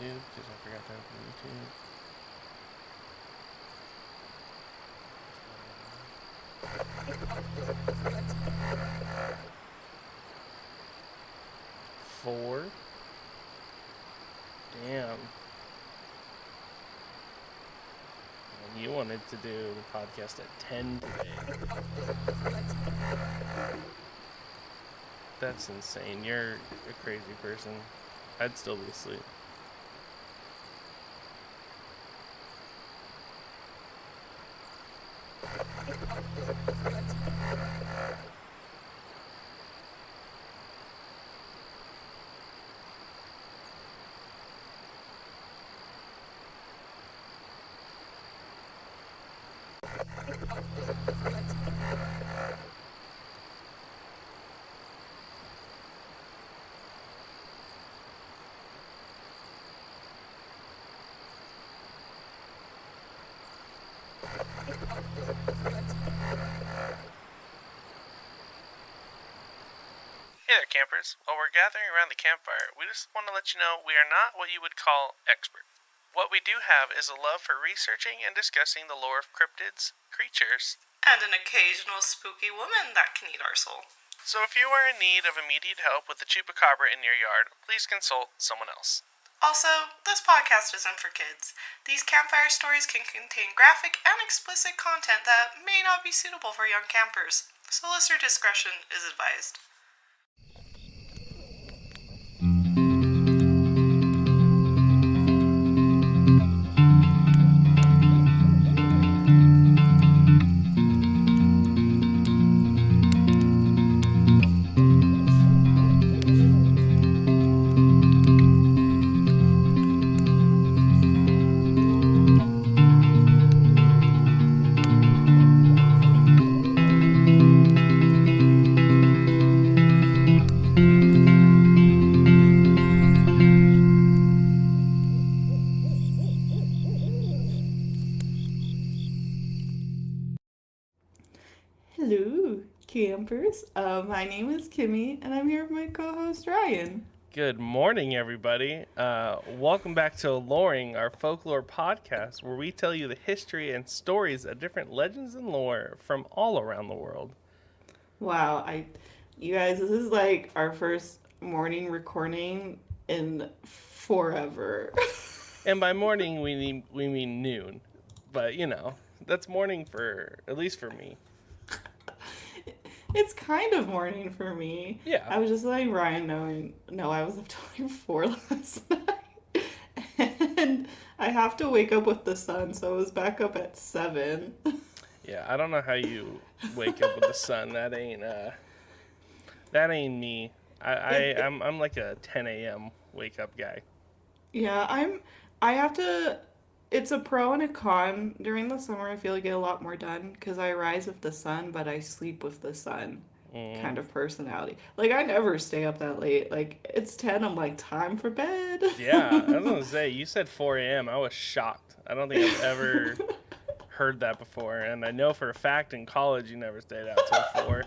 YouTube because I forgot to open YouTube. Four. Damn. And you wanted to do the podcast at 10 today. That's insane. You're a crazy person. I'd still be asleep. Hey there, campers. While we're gathering around the campfire, we just want to let you know we are not what you would call experts. What we do have is a love for researching and discussing the lore of cryptids, creatures, and an occasional spooky woman that can eat our soul. So if you are in need of immediate help with the chupacabra in your yard, please consult someone else. Also, this podcast isn't for kids. These campfire stories can contain graphic and explicit content that may not be suitable for young campers, so listener discretion is advised. Hello, campers. My name is Kimmy, and I'm here with my co-host Ryan. Good morning, everybody. Welcome back to Aloreing, our folklore podcast, where we tell you the history and stories of different legends and lore from all around the world. Wow, you guys, this is like our first morning recording in forever. And by morning, we mean noon. But, you know, that's morning for, at least for me. It's kind of morning for me. Yeah. I was just letting Ryan know I was up till like 4 last night. And I have to wake up with the sun, so I was back up at 7. Yeah, I don't know how you wake up with the sun. That ain't me. I'm like a 10 a.m. wake up guy. Yeah, I have to. It's a pro and a con. During the summer, I feel like I get a lot more done because I rise with the sun, but I sleep with the sun kind of personality. Like, I never stay up that late. Like, it's 10, I'm like, time for bed. Yeah, I was going to say, you said 4 a.m. I was shocked. I don't think I've ever heard that before. And I know for a fact in college you never stayed out till 4.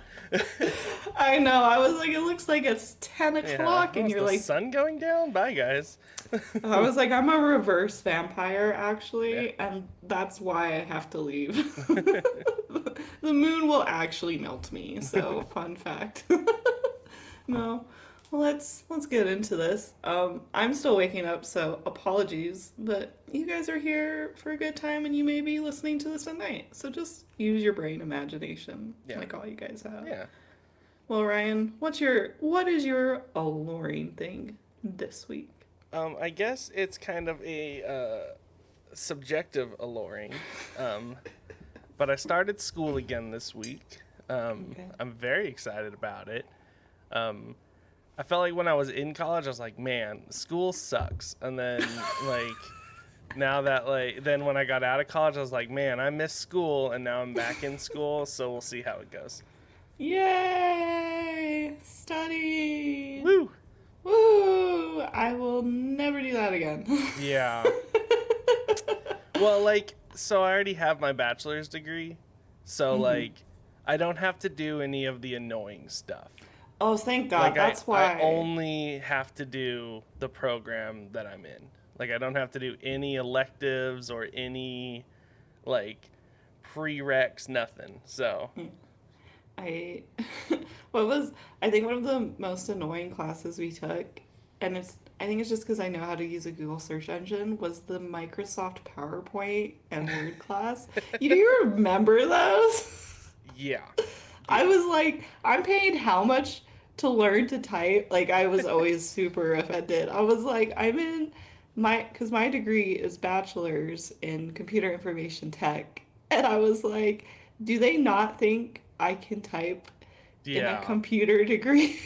I know. I was like, it looks like it's 10 o'clock, Yeah, and you're like, the sun going down? Bye, guys. I was like, I'm a reverse vampire, actually, Yeah. and that's why I have to leave. The moon will actually melt me, so fun fact. No. Well, let's get into this. I'm still waking up, so apologies, but you guys are here for a good time, and you may be listening to this at night, so just use your brain imagination, like all you guys have. Yeah. Well, Ryan, what is your alluring thing this week? I guess it's kind of a subjective alluring, but I started school again this week. Okay. I'm very excited about it. I felt like when I was in college, I was like, man, school sucks. And then, now that, then when I got out of college, I was like, man, I miss school, and now I'm back in school, so we'll see how it goes. Yay! Study! Woo! Woo! I will never do that again. Yeah. Well, so I already have my bachelor's degree, so, I don't have to do any of the annoying stuff. Oh, thank God. That's why. I only have to do the program that I'm in. Like, I don't have to do any electives or any, like, prereqs, nothing. So, I what was I think one of the most annoying classes we took, and I think it's just because I know how to use a Google search engine, was the Microsoft PowerPoint and Word class. You do you remember those? yeah. I was like, I'm paid how much to learn to type? Like, I was always super offended. I was like, I'm in because my degree is bachelor's in computer information tech. And I was like, do they not think I can type in a Yeah. computer degree?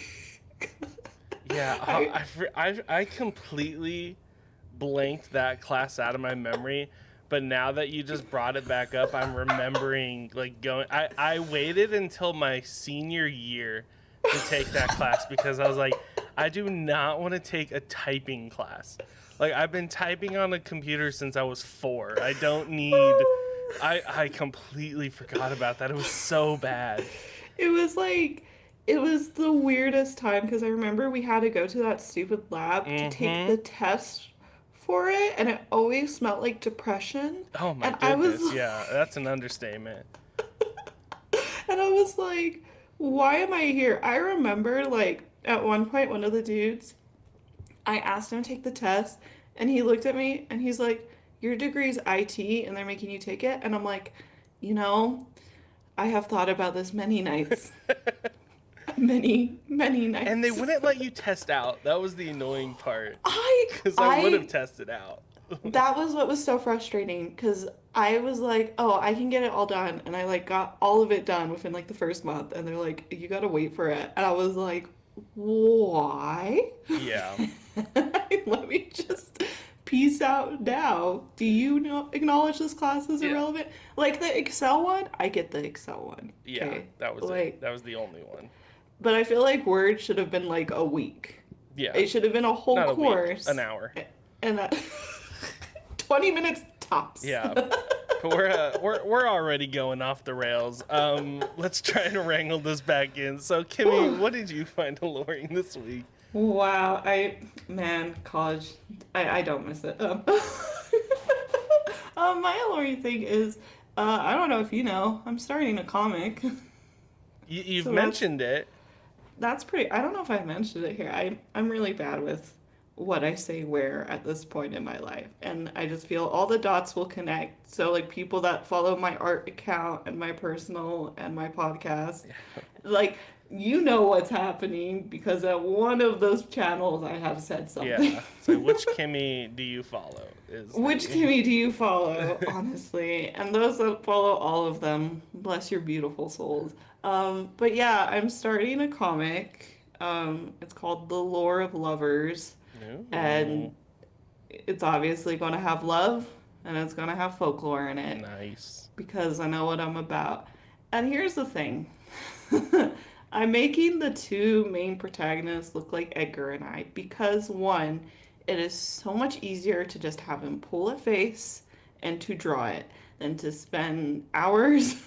Yeah. I, I completely blanked that class out of my memory. But now that you just brought it back up, I'm remembering, like, I waited until my senior year to take that class because I was like, I do not want to take a typing class. Like, I've been typing on a computer since I was 4. I don't need. I completely forgot about that. It was so bad. it was like, it was the weirdest time because I remember we had to go to that stupid lab to take the test for it, and it always smelled like depression. Oh my And goodness, yeah, that's an understatement. and I was like, why am I here? I remember, like, at one point, one of the dudes, I asked him to take the test, and he looked at me and he's like, your degree's IT and they're making you take it? And I'm like, you know, I have thought about this many nights. Many, many nights. And they wouldn't let you test out. That was the annoying part. I Because I would have tested out. That was what was so frustrating because I was like, oh, I can get it all done. And I like got all of it done within like the first month. And they're like, you got to wait for it. And I was like, why? Yeah. Let me just peace out now. Do you know acknowledge this class is irrelevant? Like the Excel one, I get the Excel one. Yeah, okay? that was like, it. That was the only one. But I feel like Word should have been like a week. Yeah. It should have been a whole Not course. A week, an hour. And that 20 minutes tops. Yeah. But we're already going off the rails. Let's try and wrangle this back in. So Kimmy, what did you find alluring this week? Wow, college, I don't miss it. My alluring thing is, I don't know if you know, I'm starting a comic. You've So mentioned it. That's pretty, I don't know if I mentioned it here. I'm really bad with what I say where at this point in my life. And I just feel all the dots will connect. So like people that follow my art account and my personal and my podcast, like, you know what's happening because at one of those channels I have said something. Yeah. So which Kimmy do you follow? Which Kimmy do you follow, honestly? And those that follow all of them, bless your beautiful souls. But yeah, I'm starting a comic. It's called The Lore of Lovers. Ooh. And it's obviously going to have love and it's going to have folklore in it. Nice. Because I know what I'm about. And here's the thing. I'm making the two main protagonists look like Edgar and I because, one, it is so much easier to just have him pull a face and to draw it than to spend hours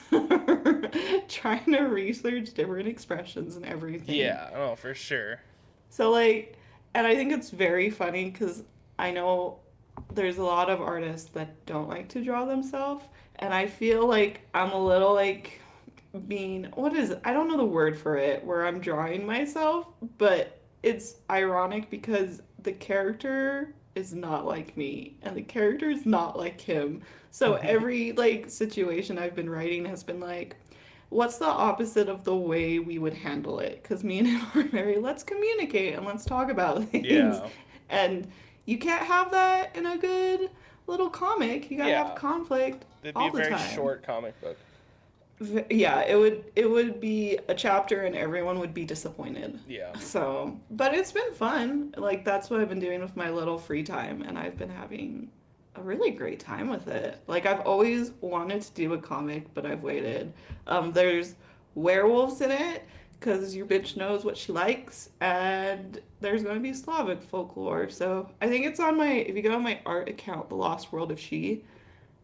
trying to research different expressions and everything. Yeah, oh, for sure. So, like, and I think it's very funny because I know there's a lot of artists that don't like to draw themselves, and I feel like I'm a little, like, I don't know the word for it, where I'm drawing myself, but it's ironic because the character is not like me, and the character is not like him. So every, like, situation I've been writing has been like, what's the opposite of the way we would handle it? Because me and him are very, let's communicate and let's talk about things. Yeah. And you can't have that in a good little comic. You gotta have conflict all the time. It'd be a very short comic book. Yeah, it would be a chapter and everyone would be disappointed. Yeah. So, but it's been fun. Like, that's what I've been doing with my little free time, and I've been having a really great time with it. Like, I've always wanted to do a comic, but I've waited. There's werewolves in it, because your bitch knows what she likes, and there's going to be Slavic folklore. So, I think it's on if you go on my art account, The Lost World of She,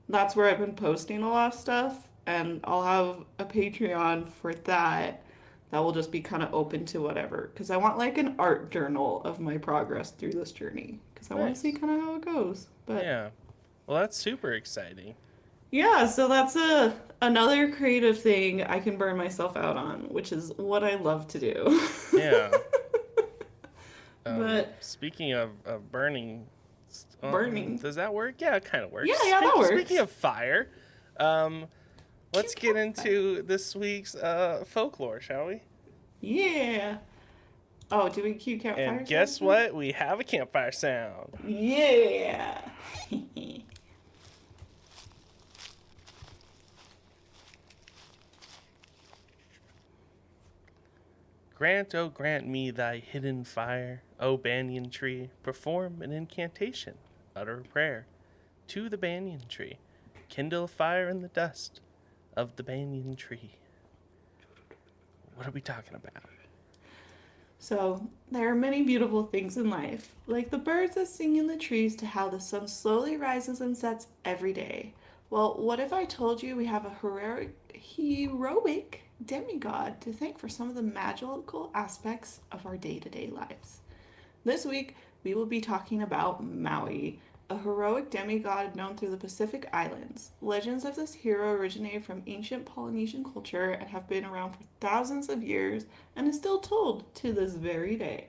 that's where I've been posting a lot of stuff. And I'll have a Patreon for that will just be kind of open to whatever. Because I want like an art journal of my progress through this journey. because I want to Nice. see kind of how it goes. But Yeah. Well, that's super exciting. yeah, so that's another creative thing I can burn myself out on, which is what I love to do. Yeah. But Speaking of burning, burning. does that work? Yeah, it kind of Yeah, works. yeah, that Speaking works. of fire, um, let's Cue get into this week's folklore, shall we? Yeah. Oh, do we cue campfire And guess sounds now? what? We have a campfire sound. Yeah. Grant, oh, grant me thy hidden fire, O banyan tree. Perform an incantation, utter a prayer to the banyan tree. Kindle a fire in the dust of the banyan tree. What are we talking about? So, there are many beautiful things in life, like the birds that sing in the trees to how the sun slowly rises and sets every day. Well, what if I told you we have a heroic demigod to thank for some of the magical aspects of our day to day lives? This week, we will be talking about Maui, a heroic demigod known through the Pacific Islands. Legends of this hero originated from ancient Polynesian culture and have been around for thousands of years and is still told to this very day.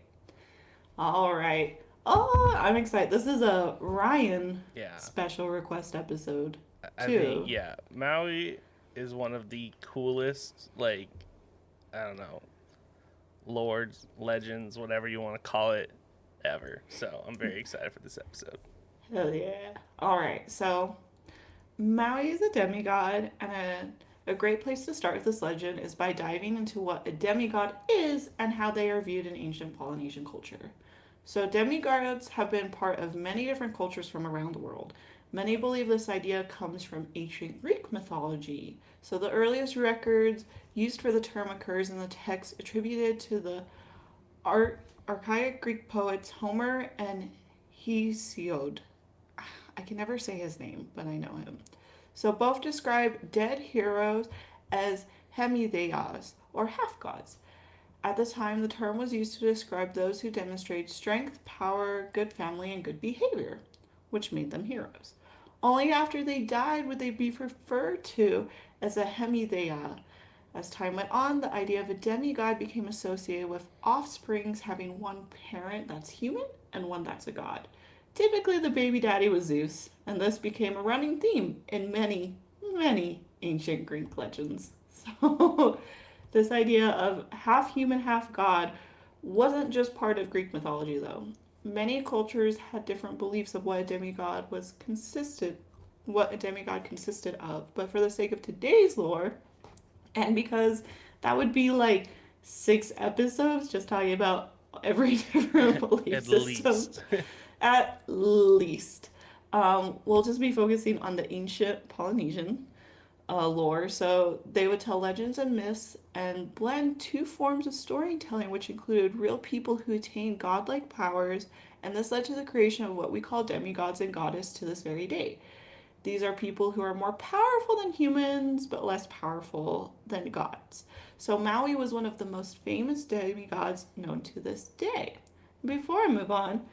All right. Oh, I'm excited. This is a Ryan Yeah. special request episode, I too. think, yeah, Maui is one of the coolest, like, I don't know, lords, legends, whatever you want to call it, ever. So I'm very excited for this episode. Hell yeah. All right. So, Maui is a demigod, and a great place to start with this legend is by diving into what a demigod is and how they are viewed in ancient Polynesian culture. So, demigods have been part of many different cultures from around the world. Many believe this idea comes from ancient Greek mythology. So, the earliest records used for the term occurs in the text attributed to the archaic Greek poets Homer and Hesiod. I can never say his name, but I know him. So both describe dead heroes as hemitheas, or half gods. At the time, the term was used to describe those who demonstrated strength, power, good family, and good behavior, which made them heroes. Only after they died would they be referred to as a hemithea. As time went on, the idea of a demigod became associated with offsprings having one parent that's human and one that's a god. Typically, the baby daddy was Zeus, and this became a running theme in many, many ancient Greek legends. So, this idea of half human, half god wasn't just part of Greek mythology, though. Many cultures had different beliefs of what a demigod consisted of. But for the sake of today's lore, and because that would be like 6 episodes just talking about every different belief At system. least. At least. We'll just be focusing on the ancient Polynesian lore. So they would tell legends and myths and blend 2 forms of storytelling, which included real people who attained godlike powers, and this led to the creation of what we call demigods and goddess to this very day. These are people who are more powerful than humans, but less powerful than gods. So Maui was one of the most famous demigods known to this day. Before I move on,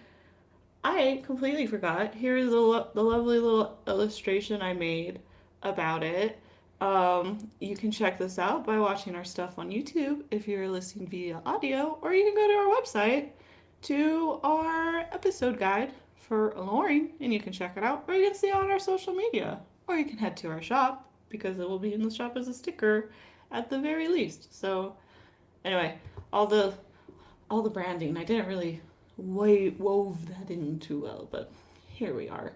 I completely forgot. Here is the lovely little illustration I made about it. You can check this out by watching our stuff on YouTube if you're listening via audio, or you can go to our website to our episode guide for Aloreing, and you can check it out, or you can see it on our social media, or you can head to our shop because it will be in the shop as a sticker at the very least. So, anyway, all the branding, I didn't really wove that in too well, but here we are.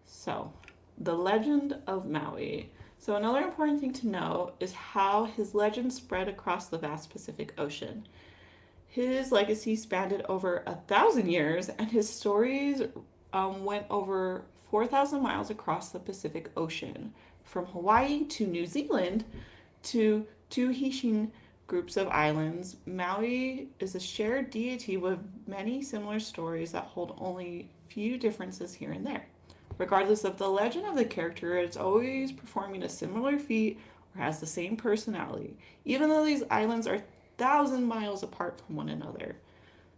So, the legend of Maui. So, another important thing to know is how his legend spread across the vast Pacific Ocean. His legacy spanned over 1,000 years, and his stories went over 4,000 miles across the Pacific Ocean, from Hawaii to New Zealand to Tahitian groups of islands. Maui is a shared deity with many similar stories that hold only few differences here and there. Regardless of the legend of the character, it's always performing a similar feat or has the same personality, even though these islands are 1,000 miles apart from one another.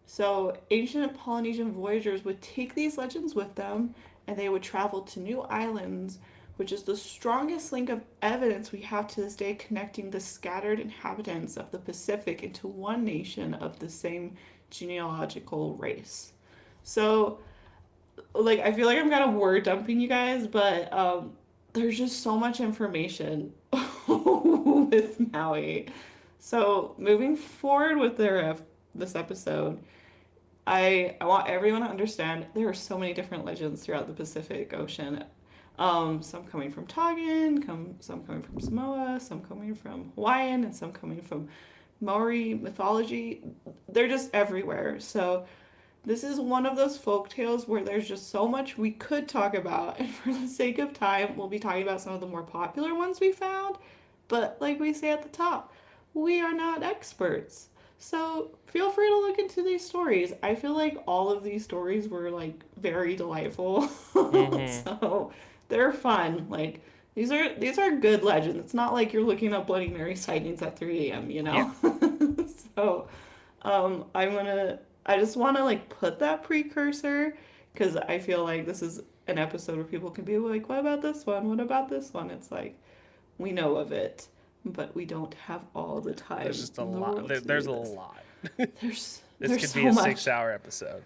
So ancient Polynesian voyagers would take these legends with them and they would travel to new islands, which is the strongest link of evidence we have to this day connecting the scattered inhabitants of the Pacific into one nation of the same genealogical race. So, like, I feel like I'm kind of word dumping you guys, but there's just so much information with Maui. So, moving forward with this episode, I want everyone to understand there are so many different legends throughout the Pacific Ocean. Some coming from Tongan, some coming from Samoa, some coming from Hawaiian, and some coming from Maori mythology. They're just everywhere. So this is one of those folk tales where there's just so much we could talk about, and for the sake of time, we'll be talking about some of the more popular ones we found. But like we say at the top, we are not experts. So feel free to look into these stories. I feel like all of these stories were like very delightful. So they're fun. Like these are good legends. It's not like you're looking up Bloody Mary sightings at 3 a.m., you know? Yeah. So I just wanna like put that precursor because I feel like this is an episode where people can be like, what about this one? What about this one? It's like we know of it, but we don't have all the time. There's just a lot. There's a lot. There's This there's could so be a much. 6-hour episode.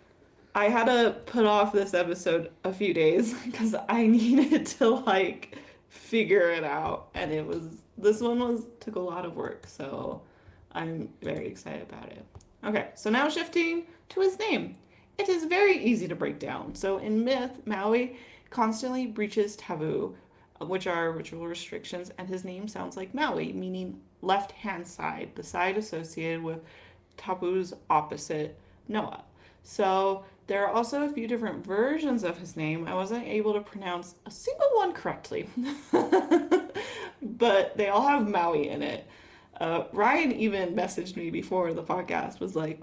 I had to put off this episode a few days because I needed to like figure it out, and this one took a lot of work, so I'm very excited about it. Okay, so now shifting to his name. It is very easy to break down. So in myth, Maui constantly breaches taboo, which are ritual restrictions, and his name sounds like Maui, meaning left hand side, the side associated with Tapu's opposite, Noah. So there are also a few different versions of his name. I wasn't able to pronounce a single one correctly, but they all have Maui in it. Ryan even messaged me before the podcast, was like,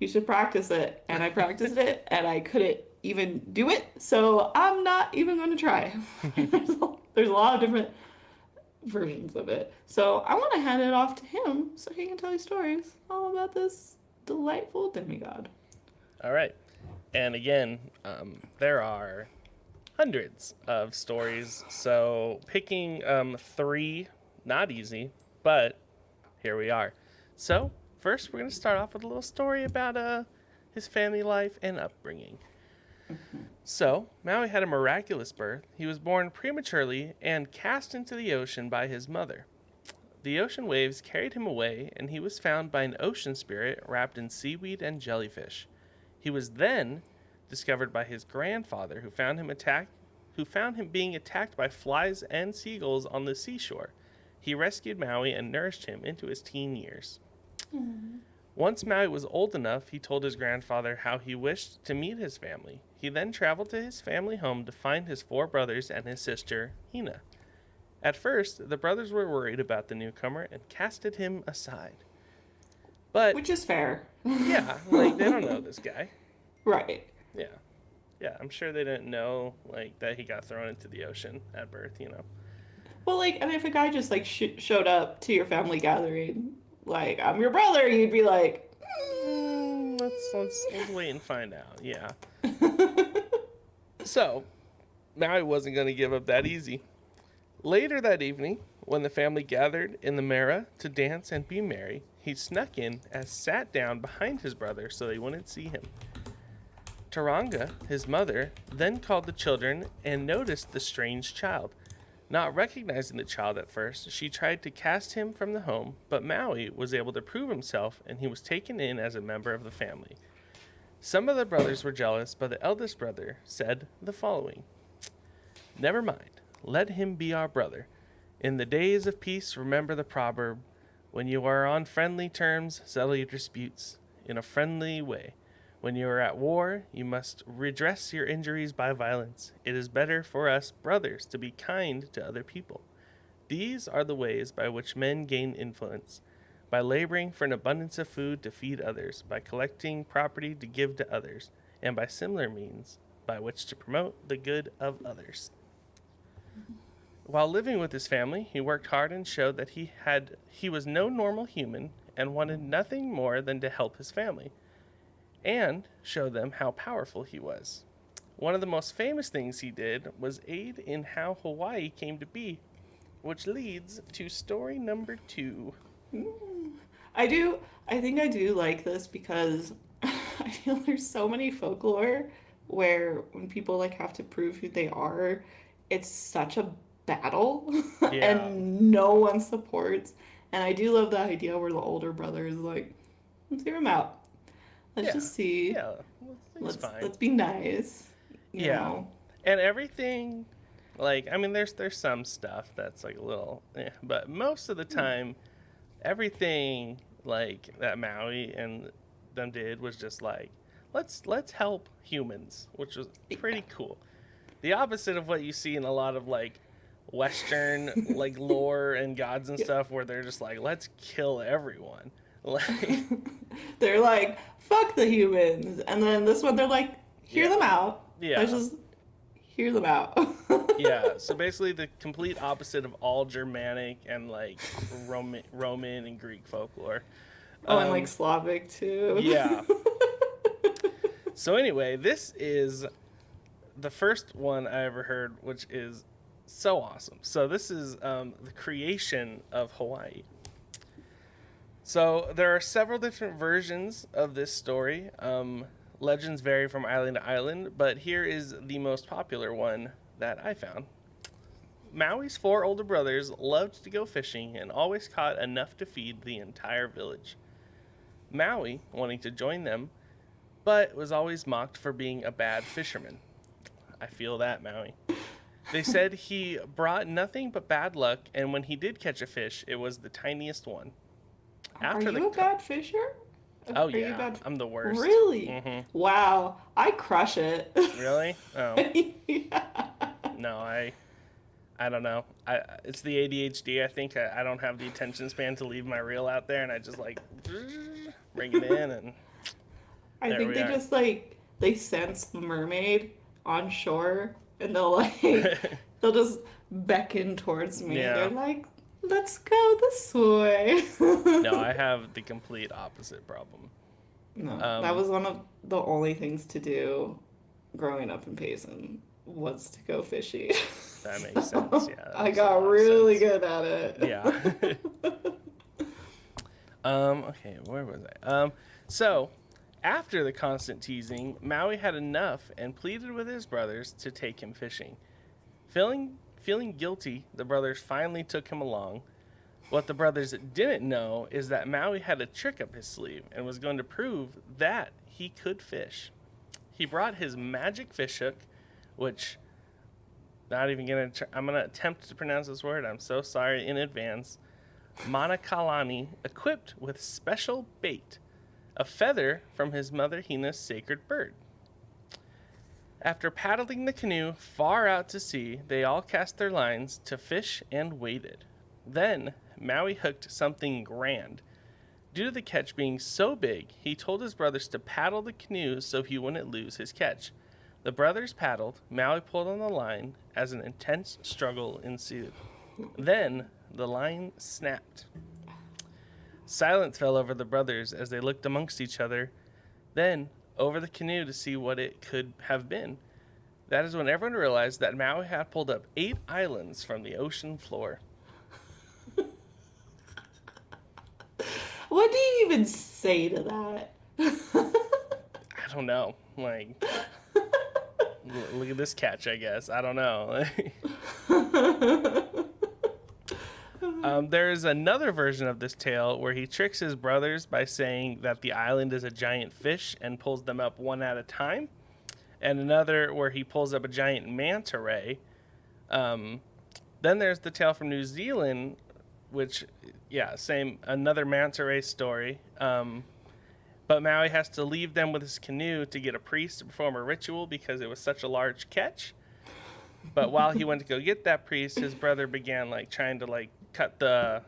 you should practice it. And I practiced it, and I couldn't even do it, so I'm not even going to try. There's a lot of different versions of it. So I want to hand it off to him so he can tell you stories all about this delightful demigod. All right. And again, there are hundreds of stories. So picking 3, not easy, but here we are. So first, we're going to start off with a little story about his family life and upbringing. So, Maui had a miraculous birth. He was born prematurely and cast into the ocean by his mother. The ocean waves carried him away, and he was found by an ocean spirit wrapped in seaweed and jellyfish. He was then discovered by his grandfather, who found him being attacked by flies and seagulls on the seashore. He rescued Maui and nourished him into his teen years. Once Maui was old enough, he told his grandfather how he wished to meet his family. He then traveled to his family home to find his 4 brothers and his sister, Hina. At first, the brothers were worried about the newcomer and casted him aside. But Which is fair. yeah, like they don't know this guy. Right. Yeah. Yeah, I'm sure they didn't know like that he got thrown into the ocean at birth, you know. Well, like, I mean, if a guy just like showed up to your family gathering, like, I'm your brother, you'd be like, Let's wait and find out. Yeah. So, Maui wasn't going to give up that easy. Later that evening, when the family gathered in the Mara to dance and be merry, he snuck in and sat down behind his brother so they wouldn't see him. Taranga, his mother, then called the children and noticed the strange child. Not recognizing the child at first, she tried to cast him from the home, but Maui was able to prove himself and he was taken in as a member of the family. Some of the brothers were jealous, but the eldest brother said the following: "Never mind, let him be our brother. In the days of peace, remember the proverb, when you are on friendly terms, settle your disputes in a friendly way. When you are at war, you must redress your injuries by violence. It is better for us brothers to be kind to other people. These are the ways by which men gain influence: by laboring for an abundance of food to feed others, by collecting property to give to others, and by similar means by which to promote the good of others." While living with his family, he worked hard and showed that he was no normal human and wanted nothing more than to help his family. and show them how powerful he was. One of the most famous things he did was aid in how Hawaii came to be, which leads to story number 2. I think I do like this because I feel there's so many folklore where when people like have to prove who they are, it's such a battle Yeah. and no one supports. And I do love the idea where the older brother is like, let's hear him out. Let's Yeah. just see. Yeah, it's fine. Let's be nice. You Yeah. know? And everything, like, I mean, there's some stuff that's like a little, but most of the time, everything like that Maui and them did was just like, let's help humans, which was pretty cool. The opposite of what you see in a lot of like Western like lore and gods and stuff, where they're just like, let's kill everyone. Like, They're like, fuck the humans. And then this one, they're like, hear them out. Yeah. Let's just hear them out. yeah. So basically, the complete opposite of all Germanic and like Roman and Greek folklore. Oh, and like Slavic too. Yeah. So anyway, this is the first one I ever heard, which is so awesome. So this is the creation of Hawaii. So there are several different versions of this story. Legends vary from island to island, but here is the most popular one that I found. Maui's 4 older brothers loved to go fishing and always caught enough to feed the entire village. Maui, wanting to join them, but was always mocked for being a bad fisherman. I feel that, Maui. They said he brought nothing but bad luck, and when he did catch a fish, it was the tiniest one. Are you a bad fisher? Oh, Are you yeah. bad... I'm the worst. Really? Mm-hmm. Wow. I crush it. Really? Oh. Yeah. No, I don't know. It's the ADHD. I think I don't have the attention span to leave my reel out there, and I just like bring it in, and I think they just like they sense the mermaid on shore, and they'll they'll just beckon towards me. Yeah. They're like, let's go this way. No, I have the complete opposite problem. No, that was one of the only things to do growing up in Payson was to go fishing. That makes sense. Yeah, I got really good at it. Yeah. Okay, where was I? So after the constant teasing, Maui had enough and pleaded with his brothers to take him fishing. Feeling guilty, the brothers finally took him along. What the brothers didn't know is that Maui had a trick up his sleeve and was going to prove that he could fish. He brought his magic fish hook, which I'm gonna attempt to pronounce this word. I'm so sorry in advance. Manakalani, equipped with special bait, a feather from his mother Hinu's sacred bird. After paddling the canoe far out to sea, they all cast their lines to fish and waited. Then Maui hooked something grand. Due to the catch being so big, he told his brothers to paddle the canoe so he wouldn't lose his catch. The brothers paddled, Maui pulled on the line as an intense struggle ensued. Then the line snapped. Silence fell over the brothers as they looked amongst each other, then over the canoe to see what it could have been. That is when everyone realized that Maui had pulled up 8 islands from the ocean floor. What do you even say to that? I don't know. Like, look at this catch, I guess. I don't know. There is another version of this tale where he tricks his brothers by saying that the island is a giant fish and pulls them up one at a time. And another where he pulls up a giant manta ray. Then there's the tale from New Zealand, which, another manta ray story. But Maui has to leave them with his canoe to get a priest to perform a ritual because it was such a large catch. But while he went to go get that priest, his brother began trying to cut the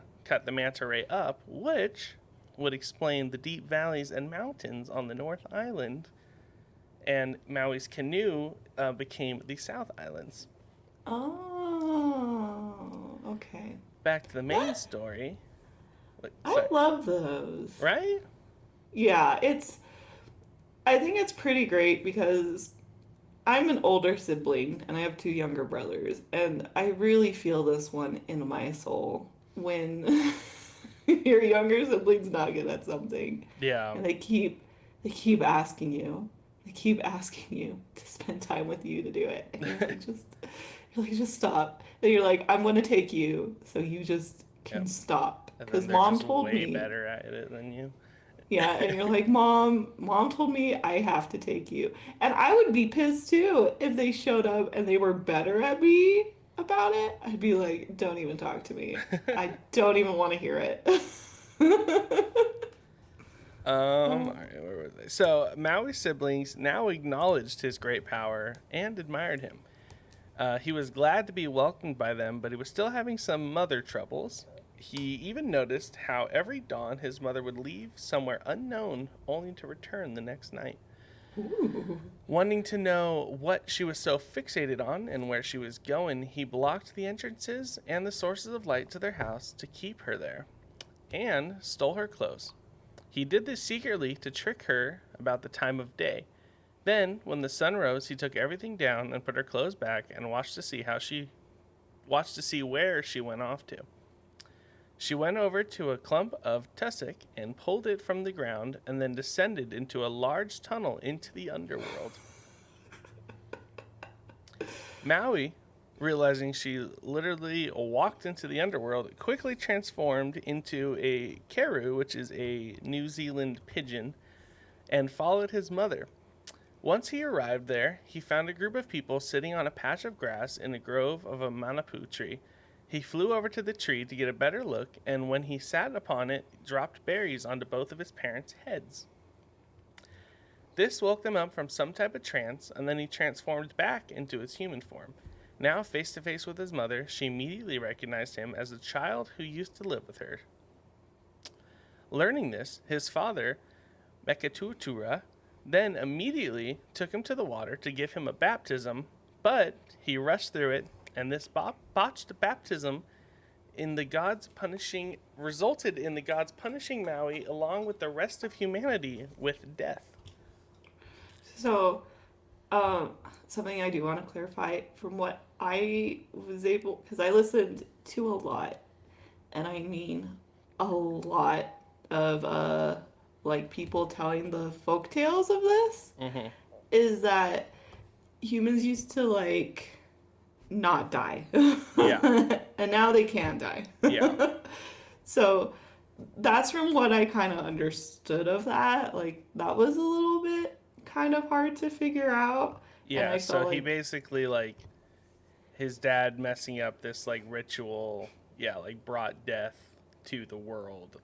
manta ray up, which would explain the deep valleys and mountains on the North Island. And Maui's canoe became the South Islands. Oh, okay. Back to the main story. I love those. Right? Yeah, it's I think it's pretty great because I'm an older sibling and I have two younger brothers, and I really feel this one in my soul when your younger sibling's not good at something Yeah. and they keep asking you. They keep asking you to spend time with you to do it. And you're like, just stop. And you're like, I'm gonna take you so you just can Yep. stop. And Because then they're mom just told way me. better at it than you. Yeah, and you're like, mom told me I have to take you. And I would be pissed too if they showed up and they were better at me about it. I'd be like, don't even talk to me. I don't even want to hear it. All right, where were they? So Maui's siblings now acknowledged his great power and admired him. He was glad to be welcomed by them, but he was still having some mother troubles. He even noticed how every dawn his mother would leave somewhere unknown only to return the next night. Ooh. Wanting to know what she was so fixated on and where she was going, he blocked the entrances and the sources of light to their house to keep her there, and stole her clothes. He did this secretly to trick her about the time of day. Then, when the sun rose, he took everything down and put her clothes back and watched to see where she went off to. She went over to a clump of tussock and pulled it from the ground and then descended into a large tunnel into the underworld. Maui, realizing she literally walked into the underworld, quickly transformed into a karu, which is a New Zealand pigeon, and followed his mother. Once he arrived there, he found a group of people sitting on a patch of grass in a grove of a manapu tree. He flew over to the tree to get a better look, and when he sat upon it, dropped berries onto both of his parents' heads. This woke them up from some type of trance, and then he transformed back into his human form. Now face to face with his mother, she immediately recognized him as the child who used to live with her. Learning this, his father, Mekatutura, then immediately took him to the water to give him a baptism, but he rushed through it, and this botched baptism resulted in the gods punishing Maui along with the rest of humanity with death. So, something I do want to clarify from what I was able, because I listened to a lot, and I mean a lot of like people telling the folk tales of this, Mm-hmm. is that humans used to like not die. Yeah. And now they can die. Yeah. So that's from what I kind of understood of that. Like that was a little bit kind of hard to figure out. And Yeah, I so felt he like, basically, like, his dad messing up this, like, ritual, like, brought death to the world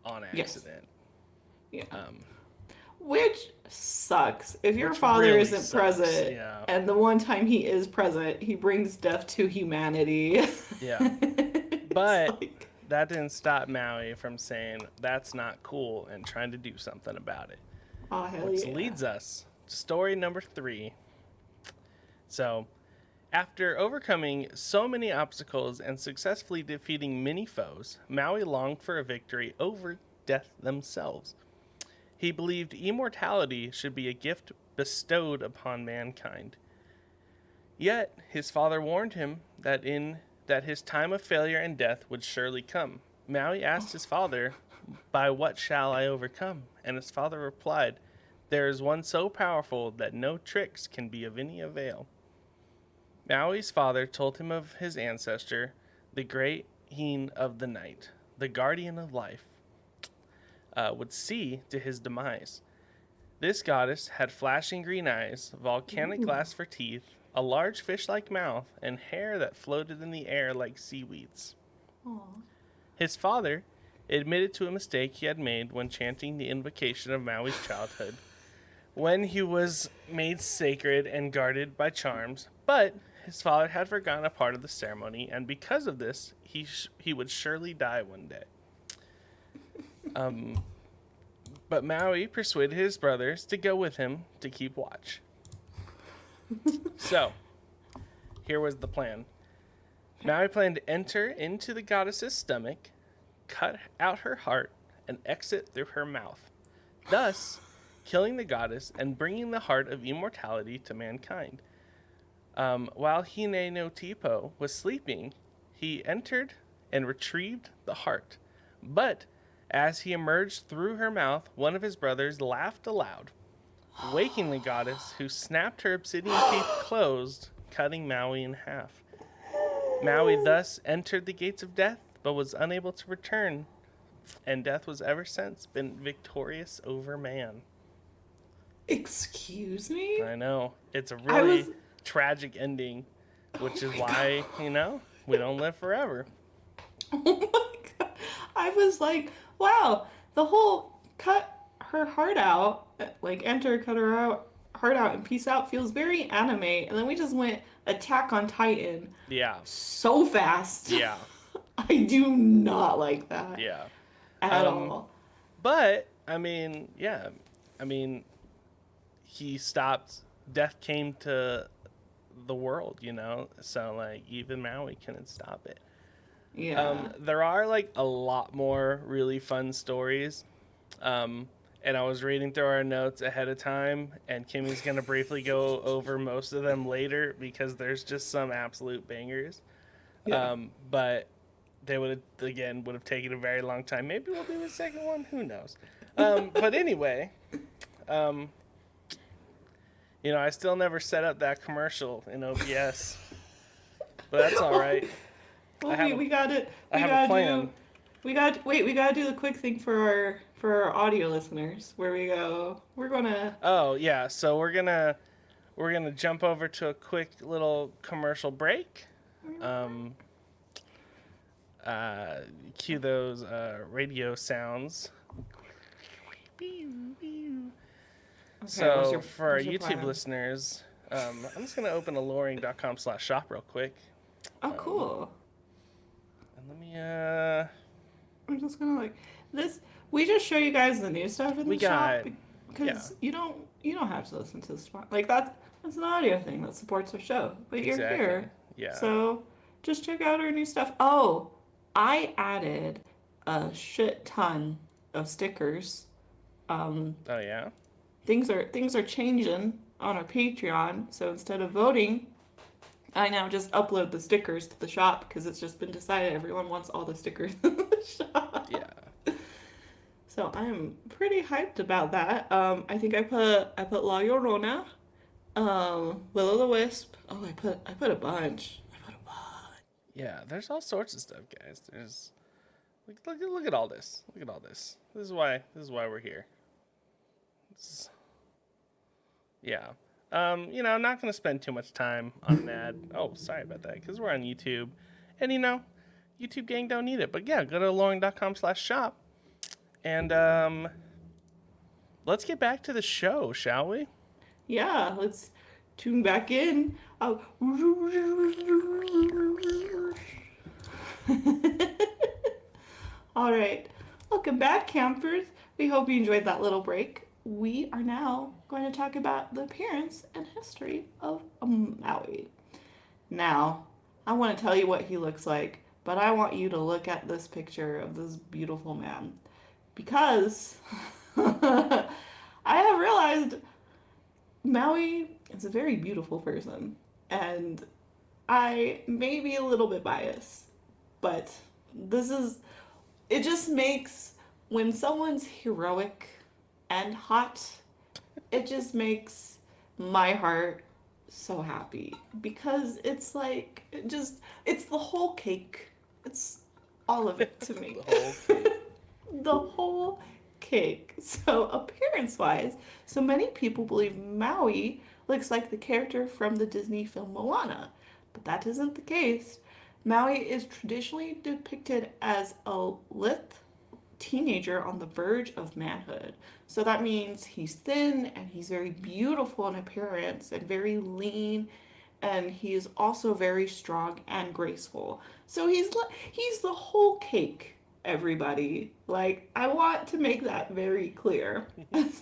on yes, accident. yeah. Um, Which sucks. If your which father really isn't sucks. present, Yeah. and the one time he is present, he brings death to humanity. Yeah. It's But like, that didn't stop Maui from saying that's not cool and trying to do something about it. oh hell Which yeah. leads us to story number 3. So, after overcoming so many obstacles and successfully defeating many foes, Maui longed for a victory over death themselves. He believed immortality should be a gift bestowed upon mankind. Yet, his father warned him that his time of failure and death would surely come. Maui asked his father, "By what shall I overcome?" And his father replied, "There is one so powerful that no tricks can be of any avail." Maui's father told him of his ancestor, the great Hinu of the night, the guardian of life, would see to his demise. This goddess had flashing green eyes, volcanic glass for teeth, a large fish-like mouth, and hair that floated in the air like seaweeds. Aw. His father admitted to a mistake he had made when chanting the invocation of Maui's childhood, when he was made sacred and guarded by charms, but his father had forgotten a part of the ceremony, and because of this, he would surely die one day. But Maui persuaded his brothers to go with him to keep watch. So, here was the plan. Maui planned to enter into the goddess's stomach, cut out her heart, and exit through her mouth. Thus, killing the goddess and bringing the heart of immortality to mankind. While Hine no Tipo was sleeping, he entered and retrieved the heart. But as he emerged through her mouth, one of his brothers laughed aloud, waking the goddess, who snapped her obsidian teeth closed, cutting Maui in half. Maui thus entered the gates of death, but was unable to return, and death was ever since been victorious over man. Excuse me? I know. It's a really tragic ending, which is why, we don't live forever. Oh my god. I was like, wow, the whole cut her heart out, like enter, cut her heart out, and peace out feels very anime. And then we just went Attack on Titan. Yeah. So fast. Yeah. I do not like that. Yeah. At all. But, he stopped, death came to the world, so, like, even Maui couldn't stop it. Yeah. There are, like, a lot more really fun stories, and I was reading through our notes ahead of time, and Kimmy's going to briefly go over most of them later, because there's just some absolute bangers. Yeah. But they would have taken a very long time. Maybe we'll do the second one. Who knows? But anyway, I still never set up that commercial in OBS, but that's all right. Well, we got it. I have a plan. We gotta do the quick thing for our audio listeners, where we go. We're gonna. Oh yeah, so we're gonna jump over to a quick little commercial break. Cue those radio sounds. Okay, So for our YouTube plan? Listeners, I'm just gonna open aloreing.com/shop real quick. Oh, cool. And let me I'm just gonna like this. We just show you guys the new stuff in the shop because you don't have to listen to this. Like that's an audio thing that supports our show, but you're here. Yeah. So just check out our new stuff. Oh, I added a shit ton of stickers. Oh yeah. Things are changing on our Patreon. So instead of voting, I now just upload the stickers to the shop because it's just been decided everyone wants all the stickers in the shop. Yeah. So I'm pretty hyped about that. I think I put La Llorona, Will-O-the-Wisp. Oh, I put a bunch. Yeah, there's all sorts of stuff, guys. There's look at all this. Look at all this. This is why we're here. Yeah. I'm not going to spend too much time on an ad. Oh, sorry about that, because we're on YouTube. And, YouTube gang don't need it. But, yeah, go to aloreing.com/shop. And let's get back to the show, shall we? Yeah, let's tune back in. Oh. All right. Welcome back, campers. We hope you enjoyed that little break. We are now going to talk about the appearance and history of Maui. Now, I want to tell you what he looks like, but I want you to look at this picture of this beautiful man. Because I have realized Maui is a very beautiful person. And I may be a little bit biased, but it just makes, when someone's heroic and hot, it just makes my heart so happy, because it's like, it's the whole cake. It's all of it to me. The whole cake. The whole cake. So appearance-wise, so many people believe Maui looks like the character from the Disney film Moana, but that isn't the case. Maui is traditionally depicted as a lithe teenager on the verge of manhood. So that means he's thin and he's very beautiful in appearance and very lean, and he is also very strong and graceful. So he's the whole cake, everybody. Like, I want to make that very clear.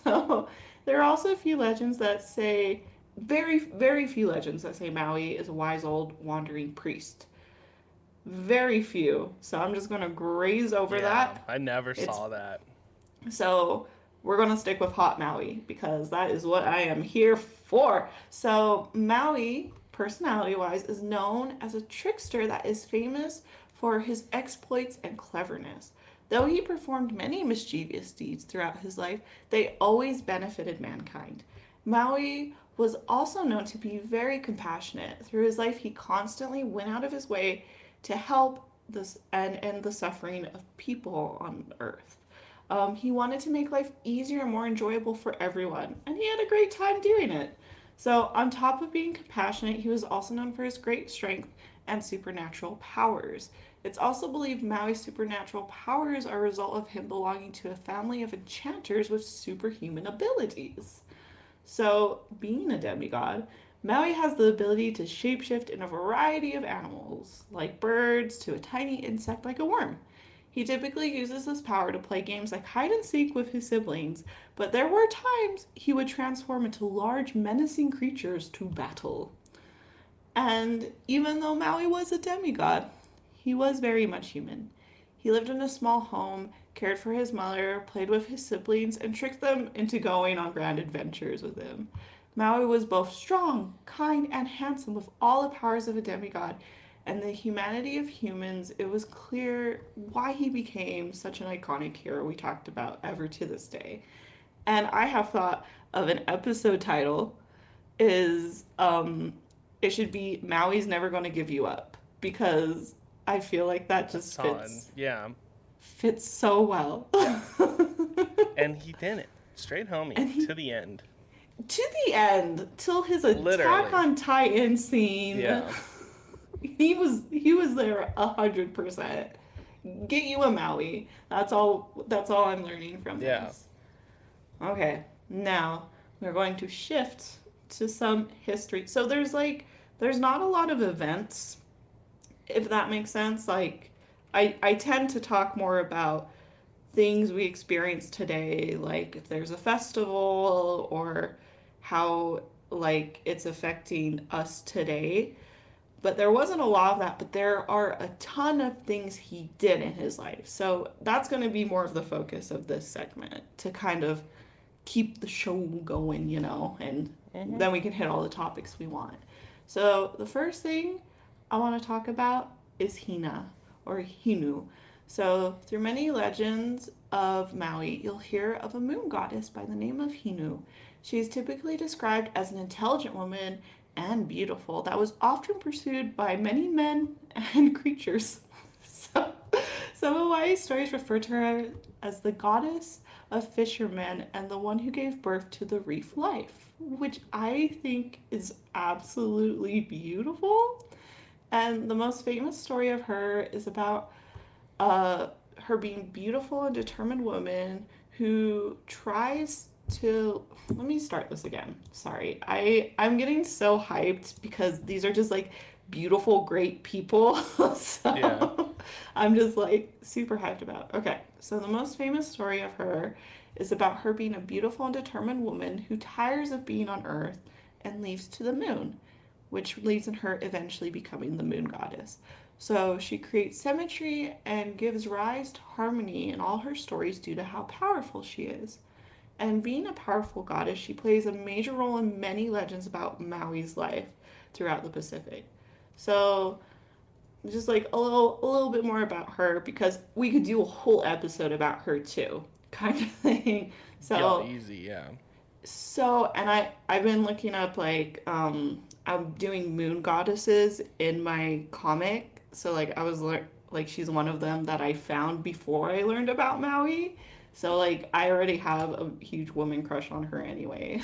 So there are also a few legends that say, very, very few legends that say Maui is a wise old wandering priest. Very few. So I'm just going to graze over that. I never saw that. So we're going to stick with hot Maui because that is what I am here for. So, Maui, personality wise, is known as a trickster that is famous for his exploits and cleverness. Though he performed many mischievous deeds throughout his life, they always benefited mankind. Maui was also known to be very compassionate. Through his life, he constantly went out of his way to help this and end the suffering of people on Earth. He wanted to make life easier and more enjoyable for everyone, and he had a great time doing it. So, on top of being compassionate, he was also known for his great strength and supernatural powers. It's also believed Maui's supernatural powers are a result of him belonging to a family of enchanters with superhuman abilities. So, being a demigod, Maui has the ability to shapeshift in a variety of animals, like birds to a tiny insect like a worm. He typically uses this power to play games like hide and seek with his siblings, but there were times he would transform into large, menacing creatures to battle. And even though Maui was a demigod, he was very much human. He lived in a small home, cared for his mother, played with his siblings, and tricked them into going on grand adventures with him. Maui was both strong, kind, and handsome with all the powers of a demigod, and the humanity of humans. It was clear why he became such an iconic hero we talked about ever to this day. And I have thought of an episode title is it should be Maui's Never Gonna Give You Up, because I feel like that just fits. Yeah. Fits so well. Yeah. And he did it. Straight homie to the end. To the end, till his Attack on Titan scene. Yeah. He was there 100%. Get you a Maui. That's all I'm learning from this. Okay, now we're going to shift to some history. So there's not a lot of events, if that makes sense. Like I tend to talk more about things we experience today, like if there's a festival or how like it's affecting us today. But there wasn't a lot of that, but there are a ton of things he did in his life. So that's going to be more of the focus of this segment, to kind of keep the show going, and then we can hit all the topics we want. So the first thing I want to talk about is Hina, or Hinu. So through many legends of Maui, you'll hear of a moon goddess by the name of Hinu. She is typically described as an intelligent woman and beautiful that was often pursued by many men and creatures. So, some Hawaii stories refer to her as the goddess of fishermen and the one who gave birth to the reef life, which I think is absolutely beautiful. And the most famous story of her is about her being beautiful and determined woman who tries to, let me start this again. Sorry. I'm getting so hyped because these are just like beautiful, great people. So yeah. I'm just like super hyped about. Okay. So the most famous story of her is about her being a beautiful and determined woman who tires of being on Earth and leaves to the moon, which leads in her eventually becoming the moon goddess. So she creates symmetry and gives rise to harmony in all her stories due to how powerful she is. And being a powerful goddess, she plays a major role in many legends about Maui's life throughout the Pacific. So just like a little bit more about her, because we could do a whole episode about her too, kind of thing. So yeah, easy, yeah. So, and I've been looking up like I'm doing moon goddesses in my comic. So like I was like she's one of them that I found before I learned about Maui. So, like, I already have a huge woman crush on her anyway.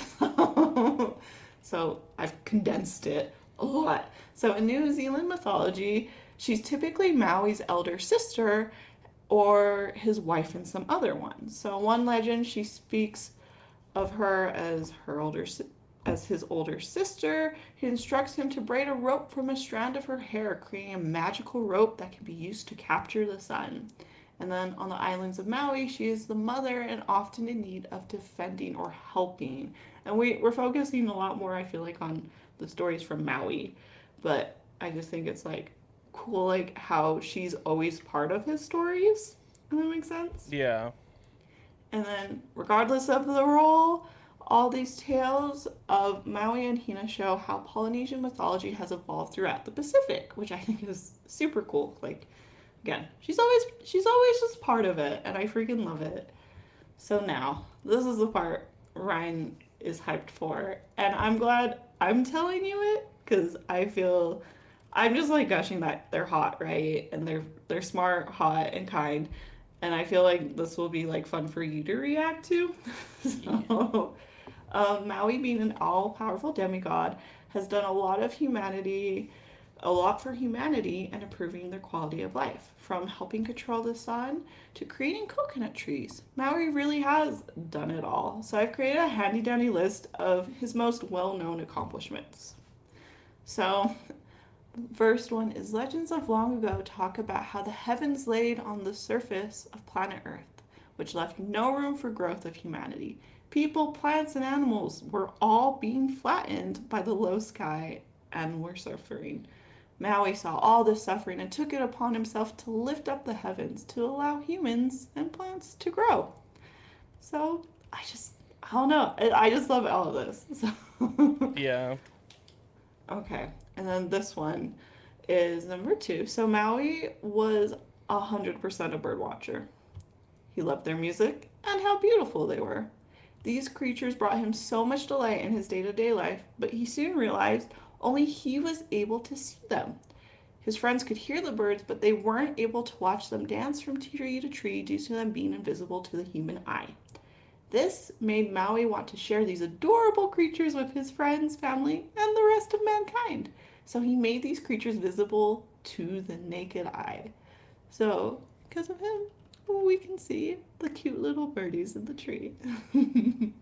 So, I've condensed it a lot. So, in New Zealand mythology, she's typically Maui's elder sister or his wife in some other one. So, one legend, she speaks of her as his older sister. He instructs him to braid a rope from a strand of her hair, creating a magical rope that can be used to capture the sun. And then on the islands of Maui, she is the mother and often in need of defending or helping. And we're focusing a lot more, I feel like, on the stories from Maui. But I just think it's, like, cool, like, how she's always part of his stories. Does that make sense? Yeah. And then, regardless of the role, all these tales of Maui and Hina show how Polynesian mythology has evolved throughout the Pacific, which I think is super cool. Like, again, she's always just part of it, and I freaking love it. So now, this is the part Ryan is hyped for, and I'm glad I'm telling you it because I feel I'm just like gushing that they're hot, right? And they're smart, hot, and kind. And I feel like this will be like fun for you to react to. So, Maui, being an all-powerful demigod, has done a lot for humanity and improving their quality of life. From helping control the sun to creating coconut trees, Maui really has done it all. So I've created a handy-dandy list of his most well-known accomplishments. So first one is legends of long ago talk about how the heavens laid on the surface of planet Earth, which left no room for growth of humanity. People, plants, and animals were all being flattened by the low sky and were suffering. Maui saw all this suffering and took it upon himself to lift up the heavens to allow humans and plants to grow. So I don't know. I just love all of this. So. Yeah. Okay, and then this one is number 2. So Maui was 100% a bird watcher. He loved their music and how beautiful they were. These creatures brought him so much delight in his day-to-day life, but he soon realized only he was able to see them. His friends could hear the birds, but they weren't able to watch them dance from tree to tree due to them being invisible to the human eye. This made Maui want to share these adorable creatures with his friends, family, and the rest of mankind. So he made these creatures visible to the naked eye. So, because of him, we can see the cute little birdies in the tree. And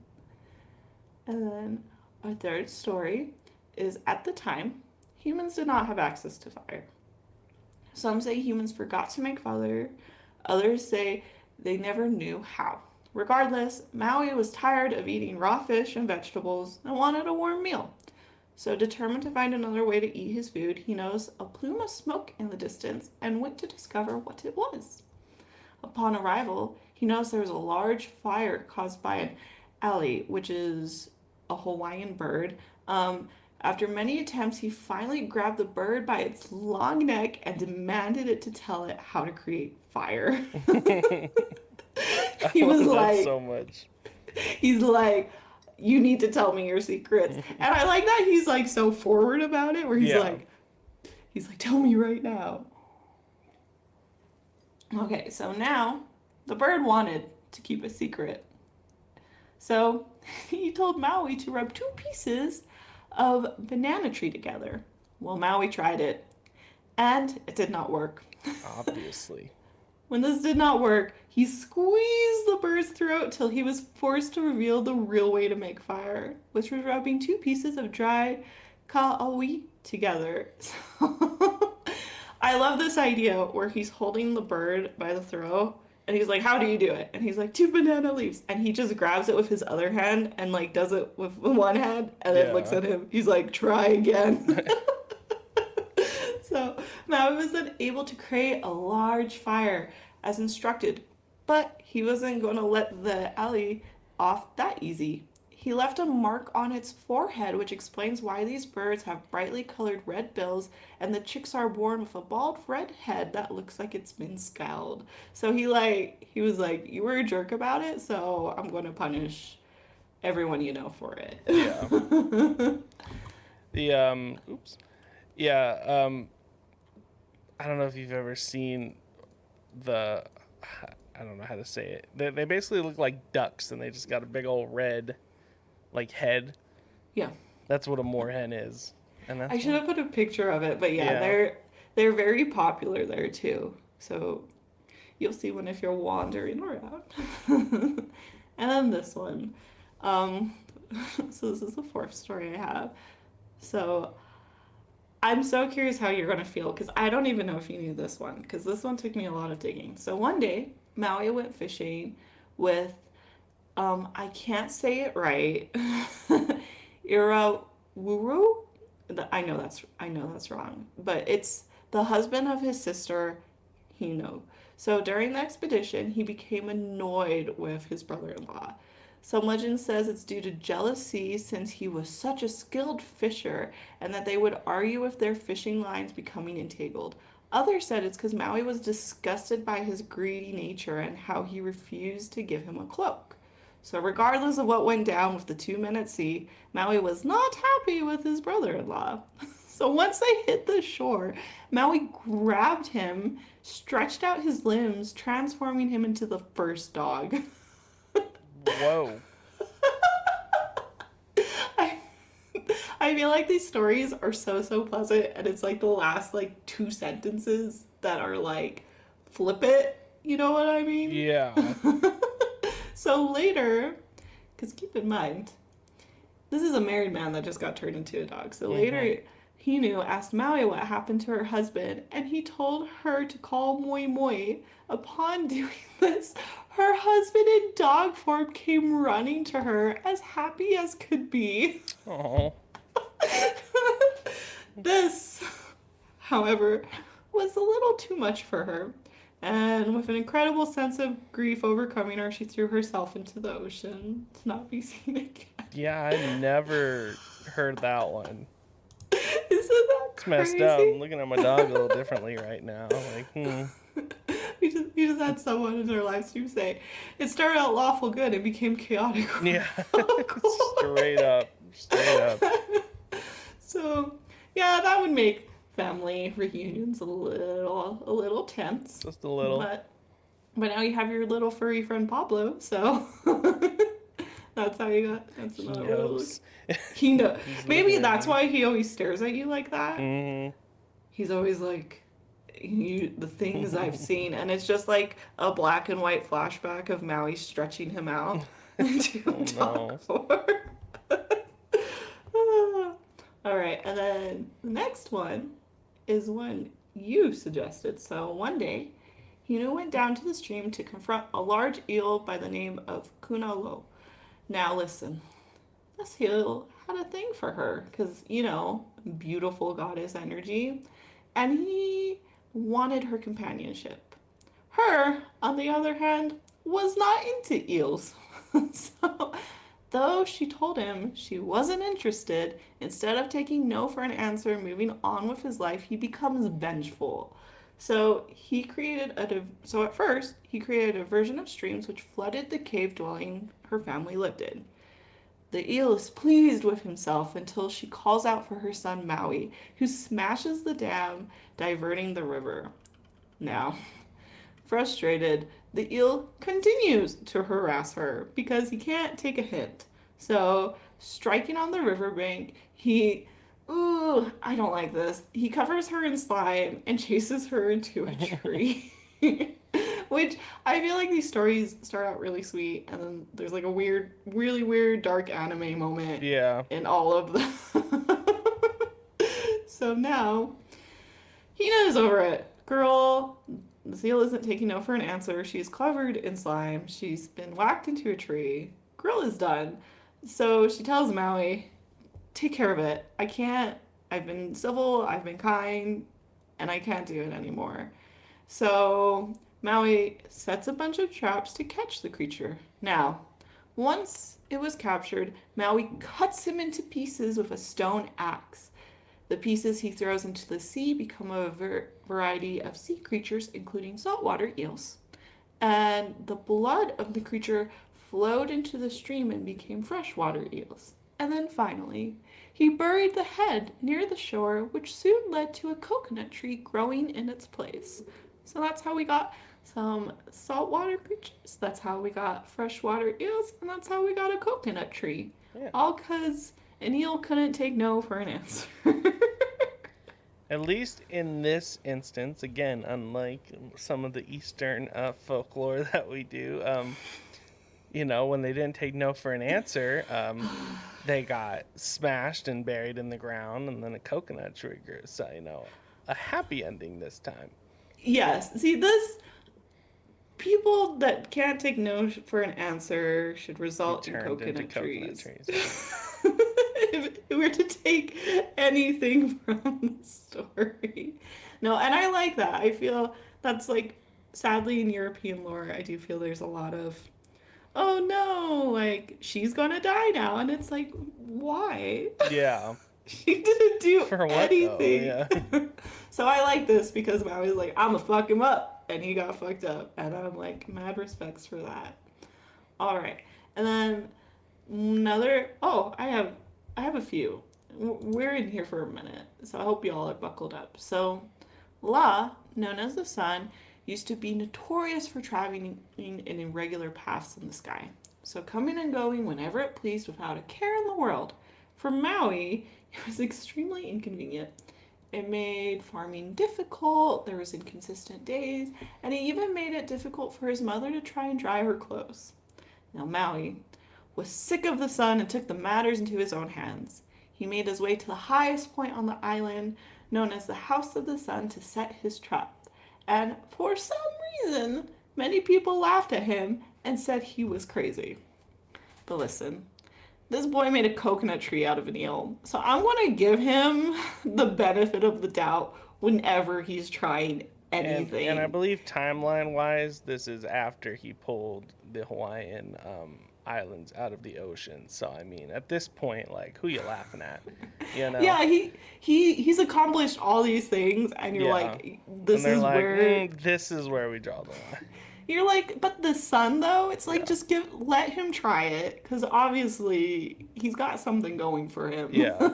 then our third story is at the time, humans did not have access to fire. Some say humans forgot to make fire, others say they never knew how. Regardless, Maui was tired of eating raw fish and vegetables and wanted a warm meal. So, determined to find another way to eat his food, he noticed a plume of smoke in the distance and went to discover what it was. Upon arrival, he noticed there was a large fire caused by an ali, which is a Hawaiian bird. After many attempts, he finally grabbed the bird by its long neck and demanded it to tell it how to create fire. He was like, so much. He's like, you need to tell me your secrets. And I like that he's like so forward about it, where he's like, tell me right now. Okay, so now the bird wanted to keep a secret. So he told Maui to rub 2 pieces of banana tree together. Well, Maui tried it, and it did not work. Obviously. When this did not work, he squeezed the bird's throat till he was forced to reveal the real way to make fire, which was rubbing 2 pieces of dry ka'awi together. So, I love this idea where he's holding the bird by the throat, and he's like, how do you do it? And he's like, 2 banana leaves. And he just grabs it with his other hand and like does it with one hand and then looks at him. He's like, try again. So Maui was then able to create a large fire as instructed, but he wasn't going to let the ali off that easy. He left a mark on its forehead, which explains why these birds have brightly colored red bills and the chicks are born with a bald red head that looks like it's been scald. So he was like, you were a jerk about it, so I'm going to punish everyone you know for it. Yeah. I don't know if you've ever seen I don't know how to say it. They basically look like ducks, and they just got a big old red, like, head. Yeah. That's what a moorhen is. And that's I should have put a picture of it, but they're very popular there too. So you'll see one if you're wandering around. And then this one. So this is the 4th story I have. So I'm so curious how you're going to feel, because I don't even know if you knew this one, because this one took me a lot of digging. So one day, Maui went fishing with, I can't say it right, Irawuru? I know that's wrong, but it's the husband of his sister, Hinu. So during the expedition, he became annoyed with his brother-in-law. Some legend says it's due to jealousy since he was such a skilled fisher and that they would argue with their fishing lines becoming entangled. Others said it's because Maui was disgusted by his greedy nature and how he refused to give him a cloak. So, regardless of what went down with the two men at sea, Maui was not happy with his brother in law. So, once they hit the shore, Maui grabbed him, stretched out his limbs, transforming him into the first dog. Whoa. I feel like these stories are so pleasant, and it's like the last like two sentences that are like flip it, you know what I mean? Yeah. So later, because keep in mind, this is a married man that just got turned into a dog. So later, Hinu asked Maui what happened to her husband, and he told her to call Moi Moi. Upon doing this, her husband in dog form came running to her as happy as could be. Oh. This, however, was a little too much for her. And with an incredible sense of grief overcoming her, she threw herself into the ocean to not be seen again. Yeah, I never heard that one. Isn't that It's crazy? messed up. I'm looking at my dog a little differently right now. Like, We just had someone in their live stream say, it started out lawful good and became chaotic. Yeah. Oh, cool. Straight up. So, yeah, that would make family reunions a little tense. Just a little. But now you have your little furry friend Pablo, so that's how you got. That's He another knows. He knows. He's Maybe looking at that's me. why he always stares at you like that. Mm-hmm. He's always like, the things I've seen, and it's just like a black and white flashback of Maui stretching him out into a dog form. All right, and then the next one is one you suggested. So one day, Hinu went down to the stream to confront a large eel by the name of Kunalo. Now listen, this eel had a thing for her because, you know, beautiful goddess energy, and he wanted her companionship. Her, on the other hand, was not into eels. So, though she told him she wasn't interested, instead of taking no for an answer and moving on with his life, he becomes vengeful. So at first, he created a version of streams which flooded the cave dwelling her family lived in. The eel is pleased with himself until she calls out for her son Maui, who smashes the dam, diverting the river. Now, frustrated, the eel continues to harass her because he can't take a hint. So, striking on the riverbank, I don't like this. He covers her in slime and chases her into a tree. Which, I feel like these stories start out really sweet, and then there's like a really weird, dark anime moment in all of them. So now, Hina's over it. Girl, the seal isn't taking no for an answer. She's covered in slime. She's been whacked into a tree. Girl is done. So she tells Maui, take care of it. I've been civil, I've been kind, and I can't do it anymore. So Maui sets a bunch of traps to catch the creature. Now, once it was captured, Maui cuts him into pieces with a stone axe. The pieces he throws into the sea become a variety of sea creatures, including saltwater eels. And the blood of the creature flowed into the stream and became freshwater eels. And then finally, he buried the head near the shore, which soon led to a coconut tree growing in its place. So that's how we got some saltwater creatures, that's how we got freshwater eels, and that's how we got a coconut tree. Yeah. All because an eel couldn't take no for an answer. At least in this instance, again, unlike some of the Eastern folklore that we do, when they didn't take no for an answer, they got smashed and buried in the ground, and then a coconut tree grew. So, a happy ending this time. Yes. See, people that can't take no for an answer should result in coconut trees. If we were to take anything from the story. No, and I like that. I feel that's like sadly in European lore, I do feel there's a lot of, oh no, like she's gonna die now, and it's like, why? Yeah. She didn't do For what though? anything. Yeah. So I like this because Maui's like, I'ma fuck him up, and he got fucked up, and I'm like, mad respects for that. All right, and then another. Oh, I have a few. We're in here for a minute, so I hope y'all are buckled up. So, La, known as the sun, used to be notorious for traveling in irregular paths in the sky. So coming and going whenever it pleased without a care in the world. For Maui, it was extremely inconvenient. It made farming difficult, there was inconsistent days, and it even made it difficult for his mother to try and dry her clothes. Now Maui was sick of the sun and took the matters into his own hands. He made his way to the highest point on the island, known as the House of the Sun, to set his trap. And for some reason, many people laughed at him and said he was crazy. But listen, this boy made a coconut tree out of an eel, so I'm going to give him the benefit of the doubt whenever he's trying anything. And I believe timeline-wise, this is after he pulled the Hawaiian islands out of the ocean. So I mean, at this point, like, who you laughing at? You know? Yeah, he's accomplished all these things, and you're like, this is like, where this is where we draw the line. You're like, but the sun though, it's like just let him try it, because obviously he's got something going for him. Yeah.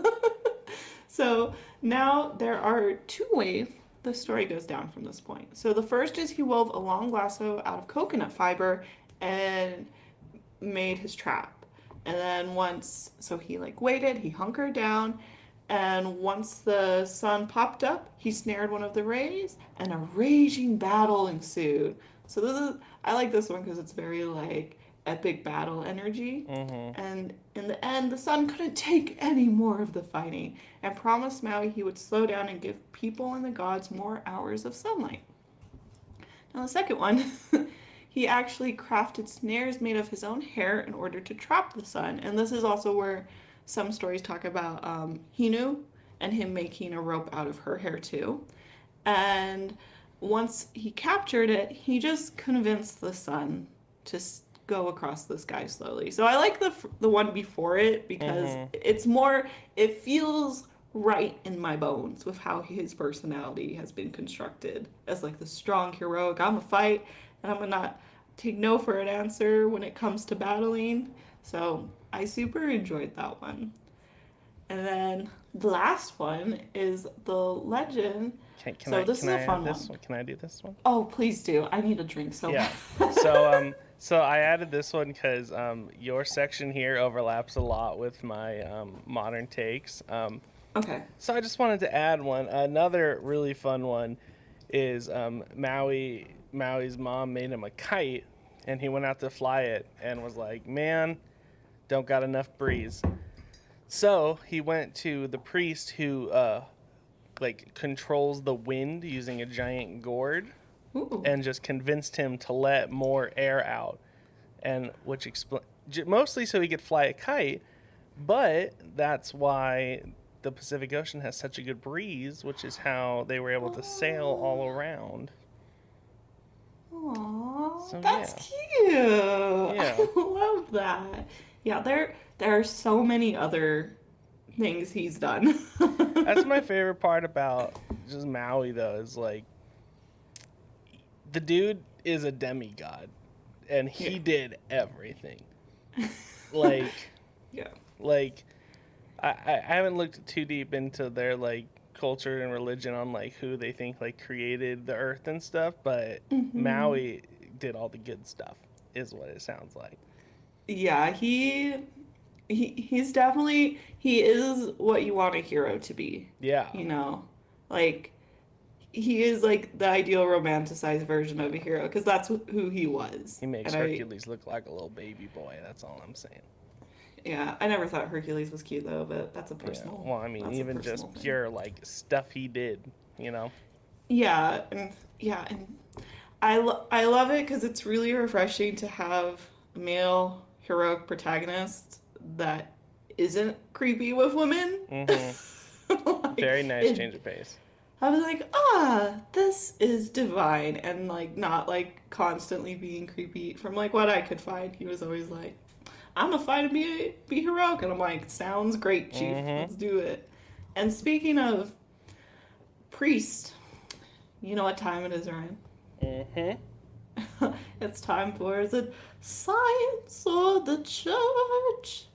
So now there are two ways the story goes down from this point. So the first is he wove a long lasso out of coconut fiber and made his trap. And then he like waited, he hunkered down, and once the sun popped up, he snared one of the rays, and a raging battle ensued. So I like this one because it's very like epic battle energy. Mm-hmm. And in the end, the sun couldn't take any more of the fighting and promised Maui he would slow down and give people and the gods more hours of sunlight. Now the second one, he actually crafted snares made of his own hair in order to trap the sun. And this is also where some stories talk about Hinu and him making a rope out of her hair too. And once he captured it, he just convinced the sun to go across the sky slowly. So I like the one before it because it's more, it feels right in my bones with how his personality has been constructed as like the strong, heroic, I'm a fight, and I'm gonna not take no for an answer when it comes to battling. So I super enjoyed that one. And then the last one is the legend. This is a fun one. Can I do this one? Oh, please do. I need a drink so bad. So I added this one because your section here overlaps a lot with my modern takes. Okay. So I just wanted to add one. Another really fun one is Maui's mom made him a kite, and he went out to fly it and was like, man, don't got enough breeze. So he went to the priest who controls the wind using a giant gourd. Ooh. And just convinced him to let more air out, and mostly so he could fly a kite, but that's why the Pacific Ocean has such a good breeze, which is how they were able to sail all around. Aww, so, that's cute. Yeah. I love that. Yeah, there are so many other things he's done. That's my favorite part about just Maui, though, is like, the dude is a demigod, and he did everything. Like, yeah. Like, I haven't looked too deep into their, like, culture and religion on, like, who they think, like, created the earth and stuff, but Maui did all the good stuff, is what it sounds like. Yeah, he's definitely, he is what you want a hero to be. Yeah. You know, like, he is like the ideal romanticized version of a hero because that's who he was. He makes Hercules look like a little baby boy. That's all I'm saying. Yeah, I never thought Hercules was cute though, but that's a personal. Yeah. Well, I mean, even just pure like stuff he did, you know. Yeah, and I love it because it's really refreshing to have a male heroic protagonist that isn't creepy with women. Mm-hmm. Like, very nice change of pace. I was like, this is divine, and like not like constantly being creepy from like what I could find. He was always like, I'm gonna fight and be heroic, and I'm like, sounds great, Chief. Let's do it. And speaking of priest, you know what time it is, Ryan? It's time for the science or the church.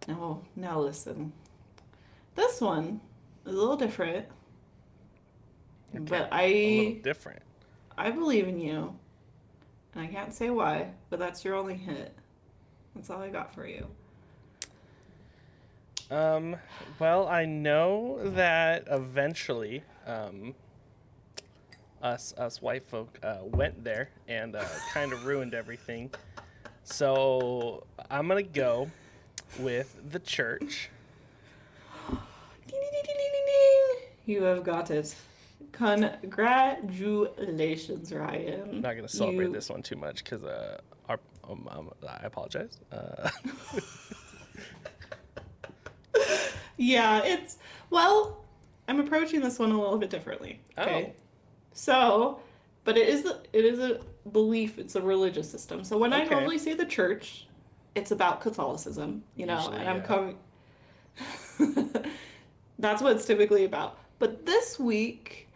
Now listen. This one is a little different. Okay. But a little different. I believe in you. And I can't say why, but that's your only hint. That's all I got for you. Well, I know that eventually, us white folk went there and kind of ruined everything. So I'm gonna go with the church. Ding, ding, ding, ding, ding, ding. You have got it. Congratulations, Ryan. I'm not gonna celebrate this one too much because I apologize. Yeah, I'm approaching this one a little bit differently. Okay. Oh. So, but it is a belief, it's a religious system. So when I Okay. normally say the church, it's about Catholicism, Usually, and I'm yeah. coming. That's what it's typically about. But this week,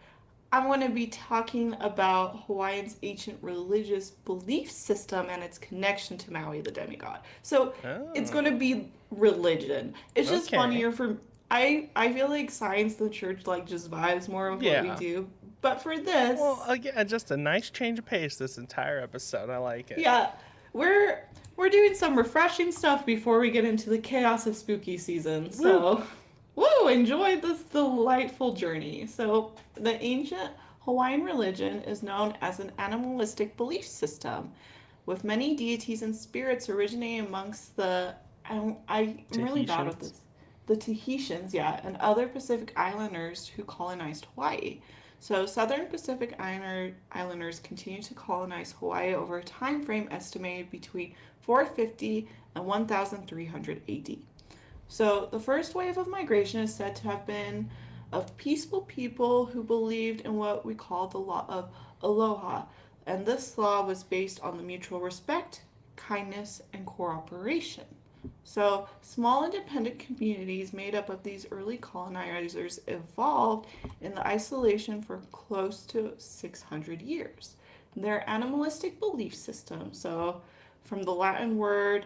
I'm going to be talking about Hawaiian's ancient religious belief system and its connection to Maui, the demigod. So it's going to be religion. It's just Okay. funnier for I feel like science, the church, like just vibes more of what we do. But for this, Well, again, just a nice change of pace this entire episode. I like it. yeah, we're doing some refreshing stuff before we get into the chaos of spooky season. So, enjoy this delightful journey. So, the ancient Hawaiian religion is known as an animalistic belief system, with many deities and spirits originating amongst I'm really bad with this. The Tahitians, yeah, and other Pacific Islanders who colonized Hawaii. So Southern Pacific Islanders continued to colonize Hawaii over a time frame estimated between 450 and 1300 AD. So the first wave of migration is said to have been of peaceful people who believed in what we call the law of aloha. And this law was based on the mutual respect, kindness, and cooperation. So, small independent communities made up of these early colonizers evolved in the isolation for close to 600 years. Their animalistic belief system, so from the Latin word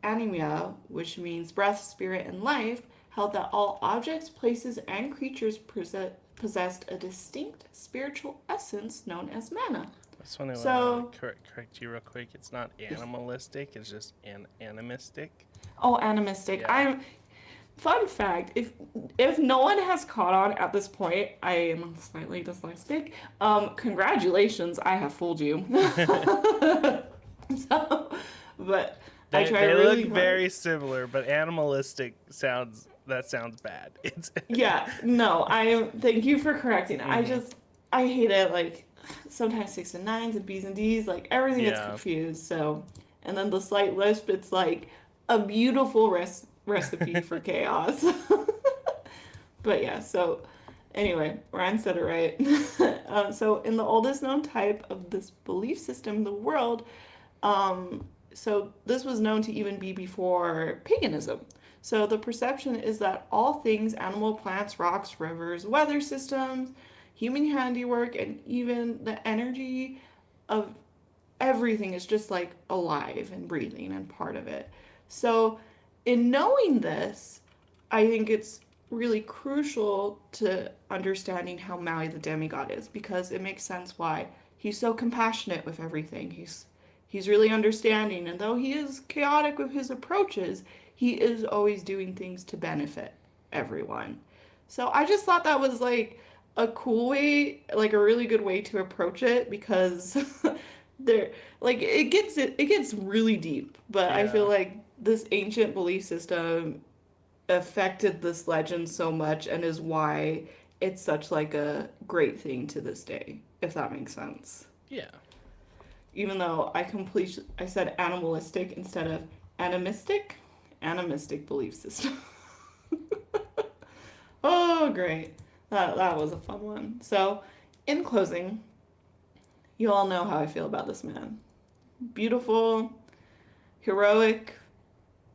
animia, which means breath, spirit, and life, held that all objects, places, and creatures possessed a distinct spiritual essence known as mana. I just want to correct you real quick. It's not animalistic. It's just animistic. Oh, animistic. Yeah. Fun fact, if no one has caught on at this point, I am slightly dyslexic. Congratulations, I have fooled you. But I try they really look hard. very similar, but animalistic sounds bad. It's Yeah, no, thank you for correcting. I hate it, like, sometimes 6 and 9s and B's and D's, like, everything gets confused, so, and then the slight lisp, it's like a beautiful recipe for chaos. But yeah, so anyway, Ryan said it right. So in the oldest known type of this belief system in the world, so this was known to even be before paganism. So the perception is that all things, animal, plants, rocks, rivers, weather systems, human handiwork, and even the energy of everything is just like alive and breathing and part of it. So in knowing this, I think it's really crucial to understanding how Maui the demigod is, because it makes sense why he's so compassionate with everything. He's really understanding, and though he is chaotic with his approaches, he is always doing things to benefit everyone. So I just thought that was like a cool way, like a really good way to approach it, because it gets really deep, but I feel like this ancient belief system affected this legend so much and is why it's such like a great thing to this day, if that makes sense. Yeah. Even though I said animalistic instead of animistic belief system. Oh, great. That was a fun one. So, in closing, you all know how I feel about this man. Beautiful, heroic,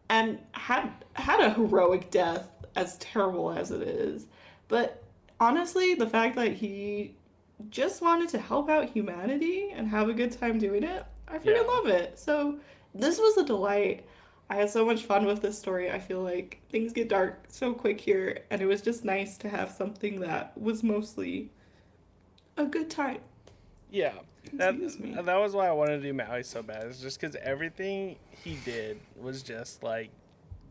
and had a heroic death, as terrible as it is. But honestly, the fact that he just wanted to help out humanity and have a good time doing it, I freaking Yeah. love it. So this was a delight. I had so much fun with this story. I feel like things get dark so quick here, and it was just nice to have something that was mostly a good time. Yeah. That Excuse me. that was why I wanted to do Maui so bad. It's just because everything he did was just like,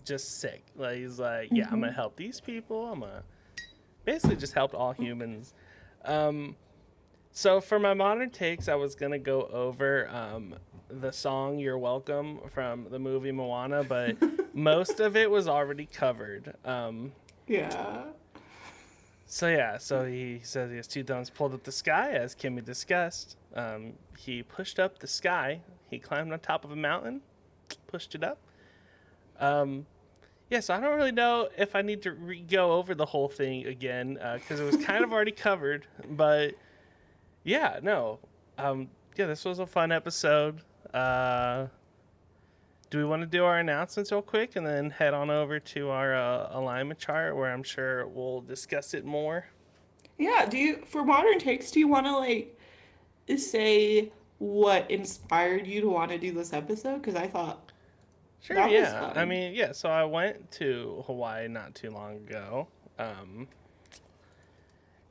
just sick. Like he's like, yeah, I'm gonna help these people. I'm gonna basically just help all humans. Um, so for my modern takes, I was gonna go over the song "You're Welcome" from the movie Moana, but most of it was already covered. Yeah. So yeah, so he says he has two thumbs pulled up the sky, as Kimmy discussed. He pushed up the sky. He climbed on top of a mountain, pushed it up. Yeah, so I don't really know if I need to go over the whole thing again because it was kind of already covered. But yeah, no, yeah, this was a fun episode. Do we want to do our announcements real quick and then head on over to our alignment chart where I'm sure we'll discuss it more? Yeah, for modern takes, do you want to like say what inspired you to want to do this episode? Because I thought Sure, that was yeah. I fun. mean, yeah, so I went to Hawaii not too long ago.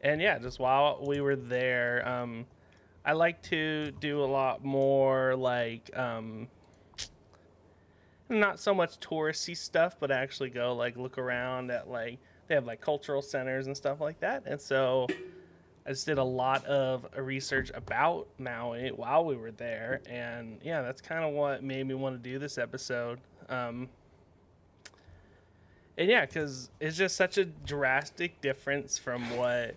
And yeah, just while we were there, I like to do a lot more like not so much touristy stuff, but actually go like look around at like they have like cultural centers and stuff like that. And so I just did a lot of research about Maui while we were there, and yeah, that's kind of what made me want to do this episode. And yeah, because it's just such a drastic difference from what,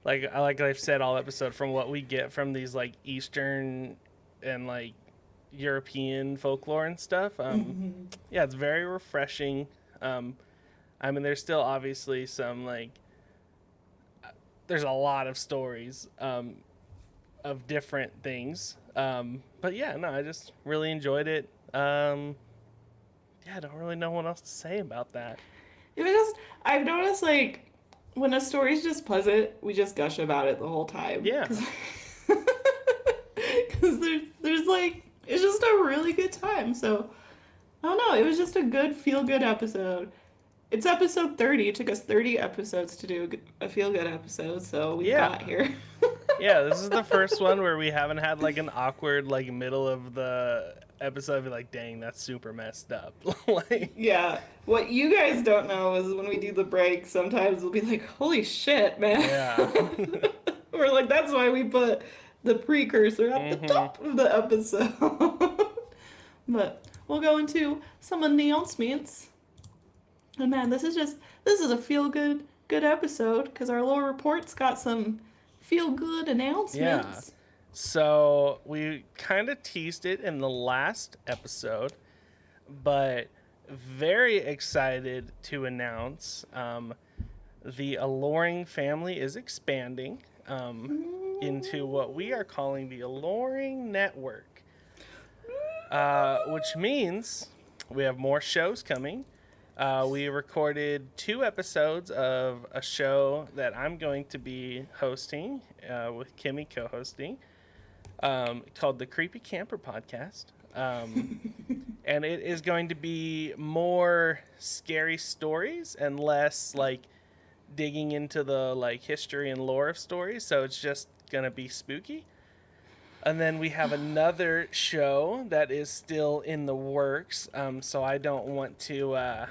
like I've said all episode, from what we get from these like Eastern and like European folklore and stuff. Yeah, it's very refreshing. I mean, there's still obviously some like there's a lot of stories of different things. But yeah, no, I just really enjoyed it. Yeah, I don't really know what else to say about that. It was just I've noticed like when a story's just pleasant, we just gush about it the whole time. Yeah, Because there's like it's just a really good time. So I don't know. It was just a good feel good episode. It's episode 30. It took us 30 episodes to do a feel good episode, so we yeah, got here. yeah. This is the first one where we haven't had like an awkward like middle of the episode. Be like, dang, that's super messed up. Like, Yeah. What you guys don't know is when we do the break, sometimes we'll be like, holy shit, man. yeah, We're like, that's why we put the precursor at the hmm top of the episode. But we'll go into some announcements. And man, this is a feel good episode because our little report's got some feel good yeah. announcements. So we kind of teased it in the last episode, but very excited to announce the Aloreing family is expanding into what we are calling the Aloreing Network, which means we have more shows coming. We recorded 2 episodes of a show that I'm going to be hosting with Kimmy co-hosting called the Creepy Camper Podcast. And it is going to be more scary stories and less like digging into the like history and lore of stories. So it's just going to be spooky. And then we have another show that is still in the works. So I don't want to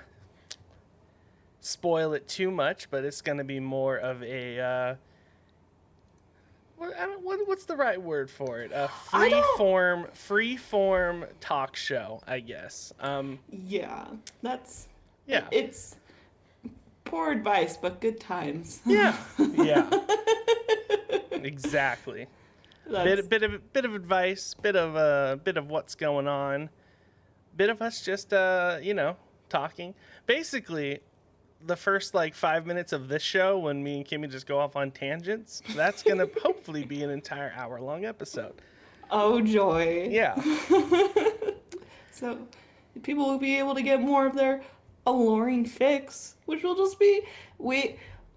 spoil it too much, but it's going to be more of a what's the right word for it? A I don't. free form talk show, I guess. Yeah, that's. Yeah, It's poor advice, but good times. yeah, yeah, exactly. That's. Bit of advice, bit of what's going on, bit of us just talking. Basically, the first like 5 minutes of this show when me and Kimmy just go off on tangents, that's going to hopefully be an entire hour-long episode. Oh, joy. Yeah. So people will be able to get more of their alluring fix, which will just be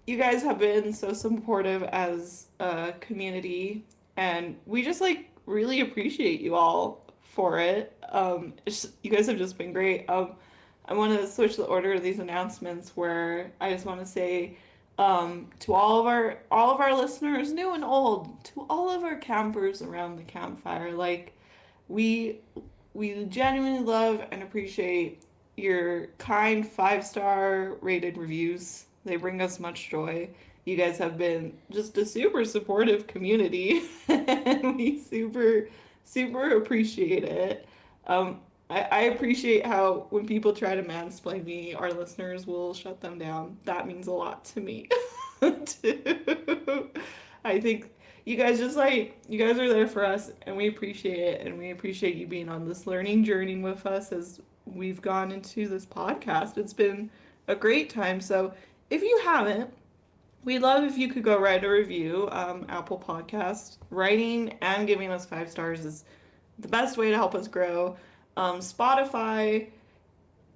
you guys have been so supportive as a community, and we just like really appreciate you all for it. You guys have just been great. I want to switch the order of these announcements where I just want to say to all of our listeners, new and old, to all of our campers around the campfire, like we genuinely love and appreciate your kind 5-star rated reviews. They bring us much joy. You guys have been just a super supportive community, and we super, super appreciate it. I appreciate how when people try to mansplain me, our listeners will shut them down. That means a lot to me, too. I think you guys you guys are there for us, and we appreciate it, and we appreciate you being on this learning journey with us as we've gone into this podcast. It's been a great time. So if you haven't, we'd love if you could go write a review. Apple Podcast, writing and giving us 5 stars is the best way to help us grow. Spotify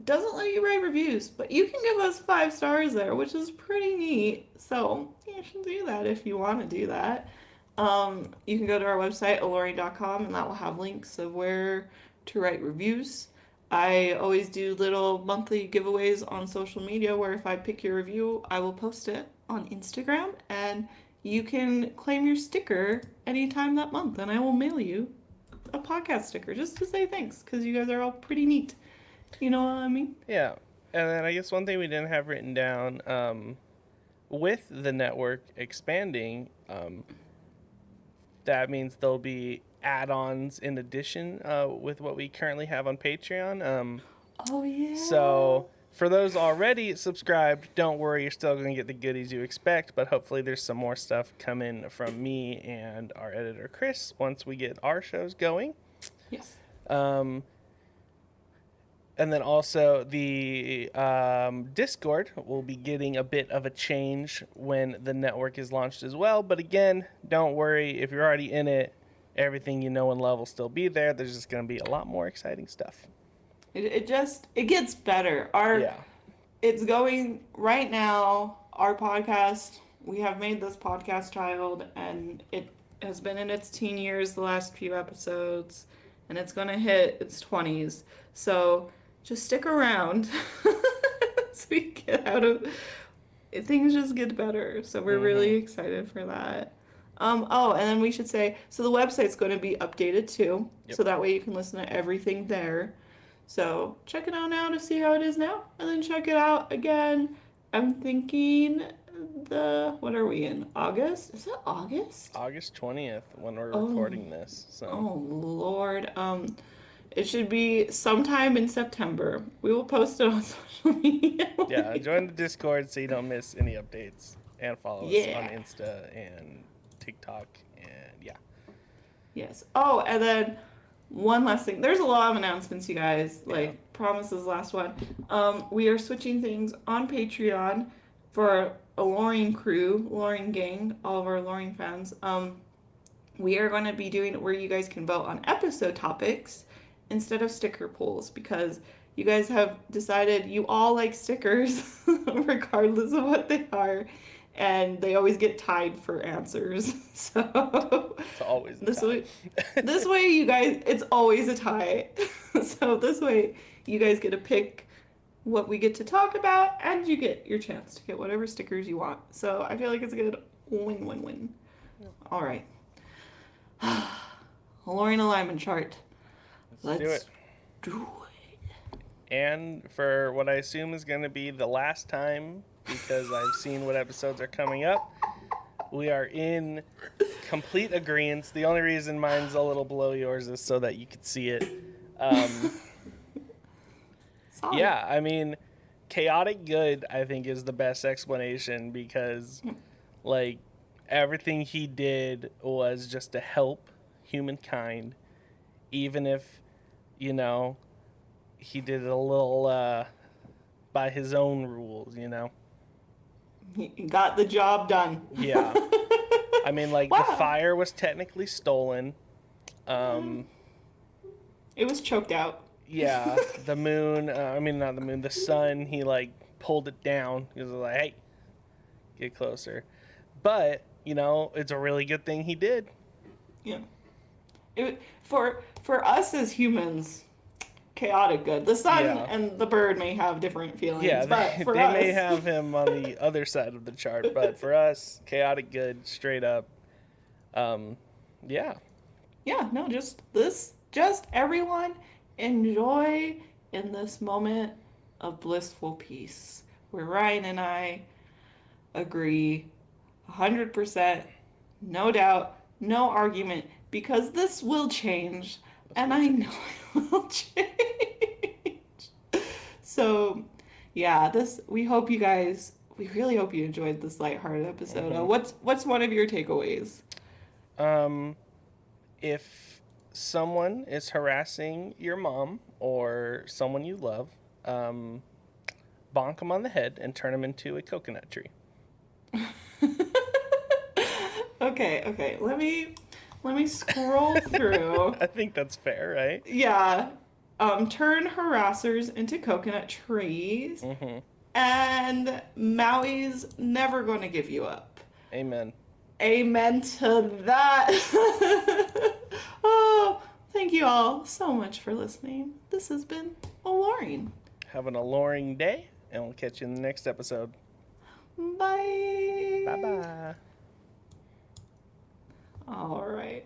doesn't let you write reviews, but you can give us 5 stars there, which is pretty neat. So you should do that if you want to do that. You can go to our website, aloreing.com, and that will have links of where to write reviews. I always do little monthly giveaways on social media where if I pick your review, I will post it on Instagram, and you can claim your sticker anytime that month, and I will mail you a podcast sticker just to say thanks, because you guys are all pretty neat. You know what I mean? Yeah. And then I guess one thing we didn't have written down, with the network expanding, that means there'll be add-ons in addition with what we currently have on Patreon. Oh, yeah. So for those already subscribed, don't worry, you're still going to get the goodies you expect, but hopefully there's some more stuff coming from me and our editor, Chris, once we get our shows going. Yes. And then also the Discord will be getting a bit of a change when the network is launched as well. But again, don't worry. If you're already in it, everything you know and love will still be there. There's just going to be a lot more exciting stuff. It gets better. It's going right now. Our podcast, we have made this podcast child, and it has been in its teen years the last few episodes, and it's going to hit its 20s. So just stick around as we get out of things. Just get better. So we're really excited for that. And then we should say, so the website's going to be updated too. Yep. So that way you can listen to everything there. So check it out now to see how it is now, and then check it out again. I'm thinking what are we in? August? Is it August? August 20th when we're recording this. So. Oh Lord. It should be sometime in September. We will post it on social media. Yeah, join the Discord so you don't miss any updates, and follow us on Insta and TikTok, and yeah. Yes. Oh, and then one last thing. There's a lot of announcements, you guys. Like, promises, last one. We are switching things on Patreon for our Aloreing crew, Aloreing gang, all of our Aloreing fans. We are going to be doing it where you guys can vote on episode topics instead of sticker polls, because you guys have decided you all like stickers regardless of what they are, and they always get tied for answers. So it's always a this tie. This way you guys, it's always a tie. So this way you guys get to pick what we get to talk about, and you get your chance to get whatever stickers you want. So I feel like it's a good win-win-win. All right. Aloreing alignment chart. Let's do it. And for what I assume is going to be the last time, because I've seen what episodes are coming up, we are in complete agreement. The only reason mine's a little below yours is so that you could see it. Yeah, I mean, chaotic good, I think, is the best explanation, because, like, everything he did was just to help humankind, even if, you know, he did it a little by his own rules, you know? He got the job done. Yeah. I mean, like, Wow. the fire was technically stolen. It was choked out. Yeah, the moon, I mean, not the moon, the sun, he, like, pulled it down. He was like, hey, get closer. But, you know, it's a really good thing he did. Yeah. For us as humans, chaotic good. The sun Yeah. and the bird may have different feelings, Yeah, but they for us, may have him on the other side of the chart, but for us, chaotic good, straight up. Yeah. yeah, no, just everyone enjoy in this moment of blissful peace where Ryan and I agree 100%, no doubt, no argument, because this will change, and I know it will change. So, yeah, we really hope you enjoyed this lighthearted episode. What's one of your takeaways? If someone is harassing your mom or someone you love, bonk them on the head and turn them into a coconut tree. Okay. Let me scroll through. I think that's fair, right? Yeah. Turn harassers into coconut trees. Mm-hmm. And Maui's never going to give you up. Amen. Amen to that. Oh, thank you all so much for listening. This has been Aloreing. Have an alluring day, and we'll catch you in the next episode. Bye. Bye-bye. All right.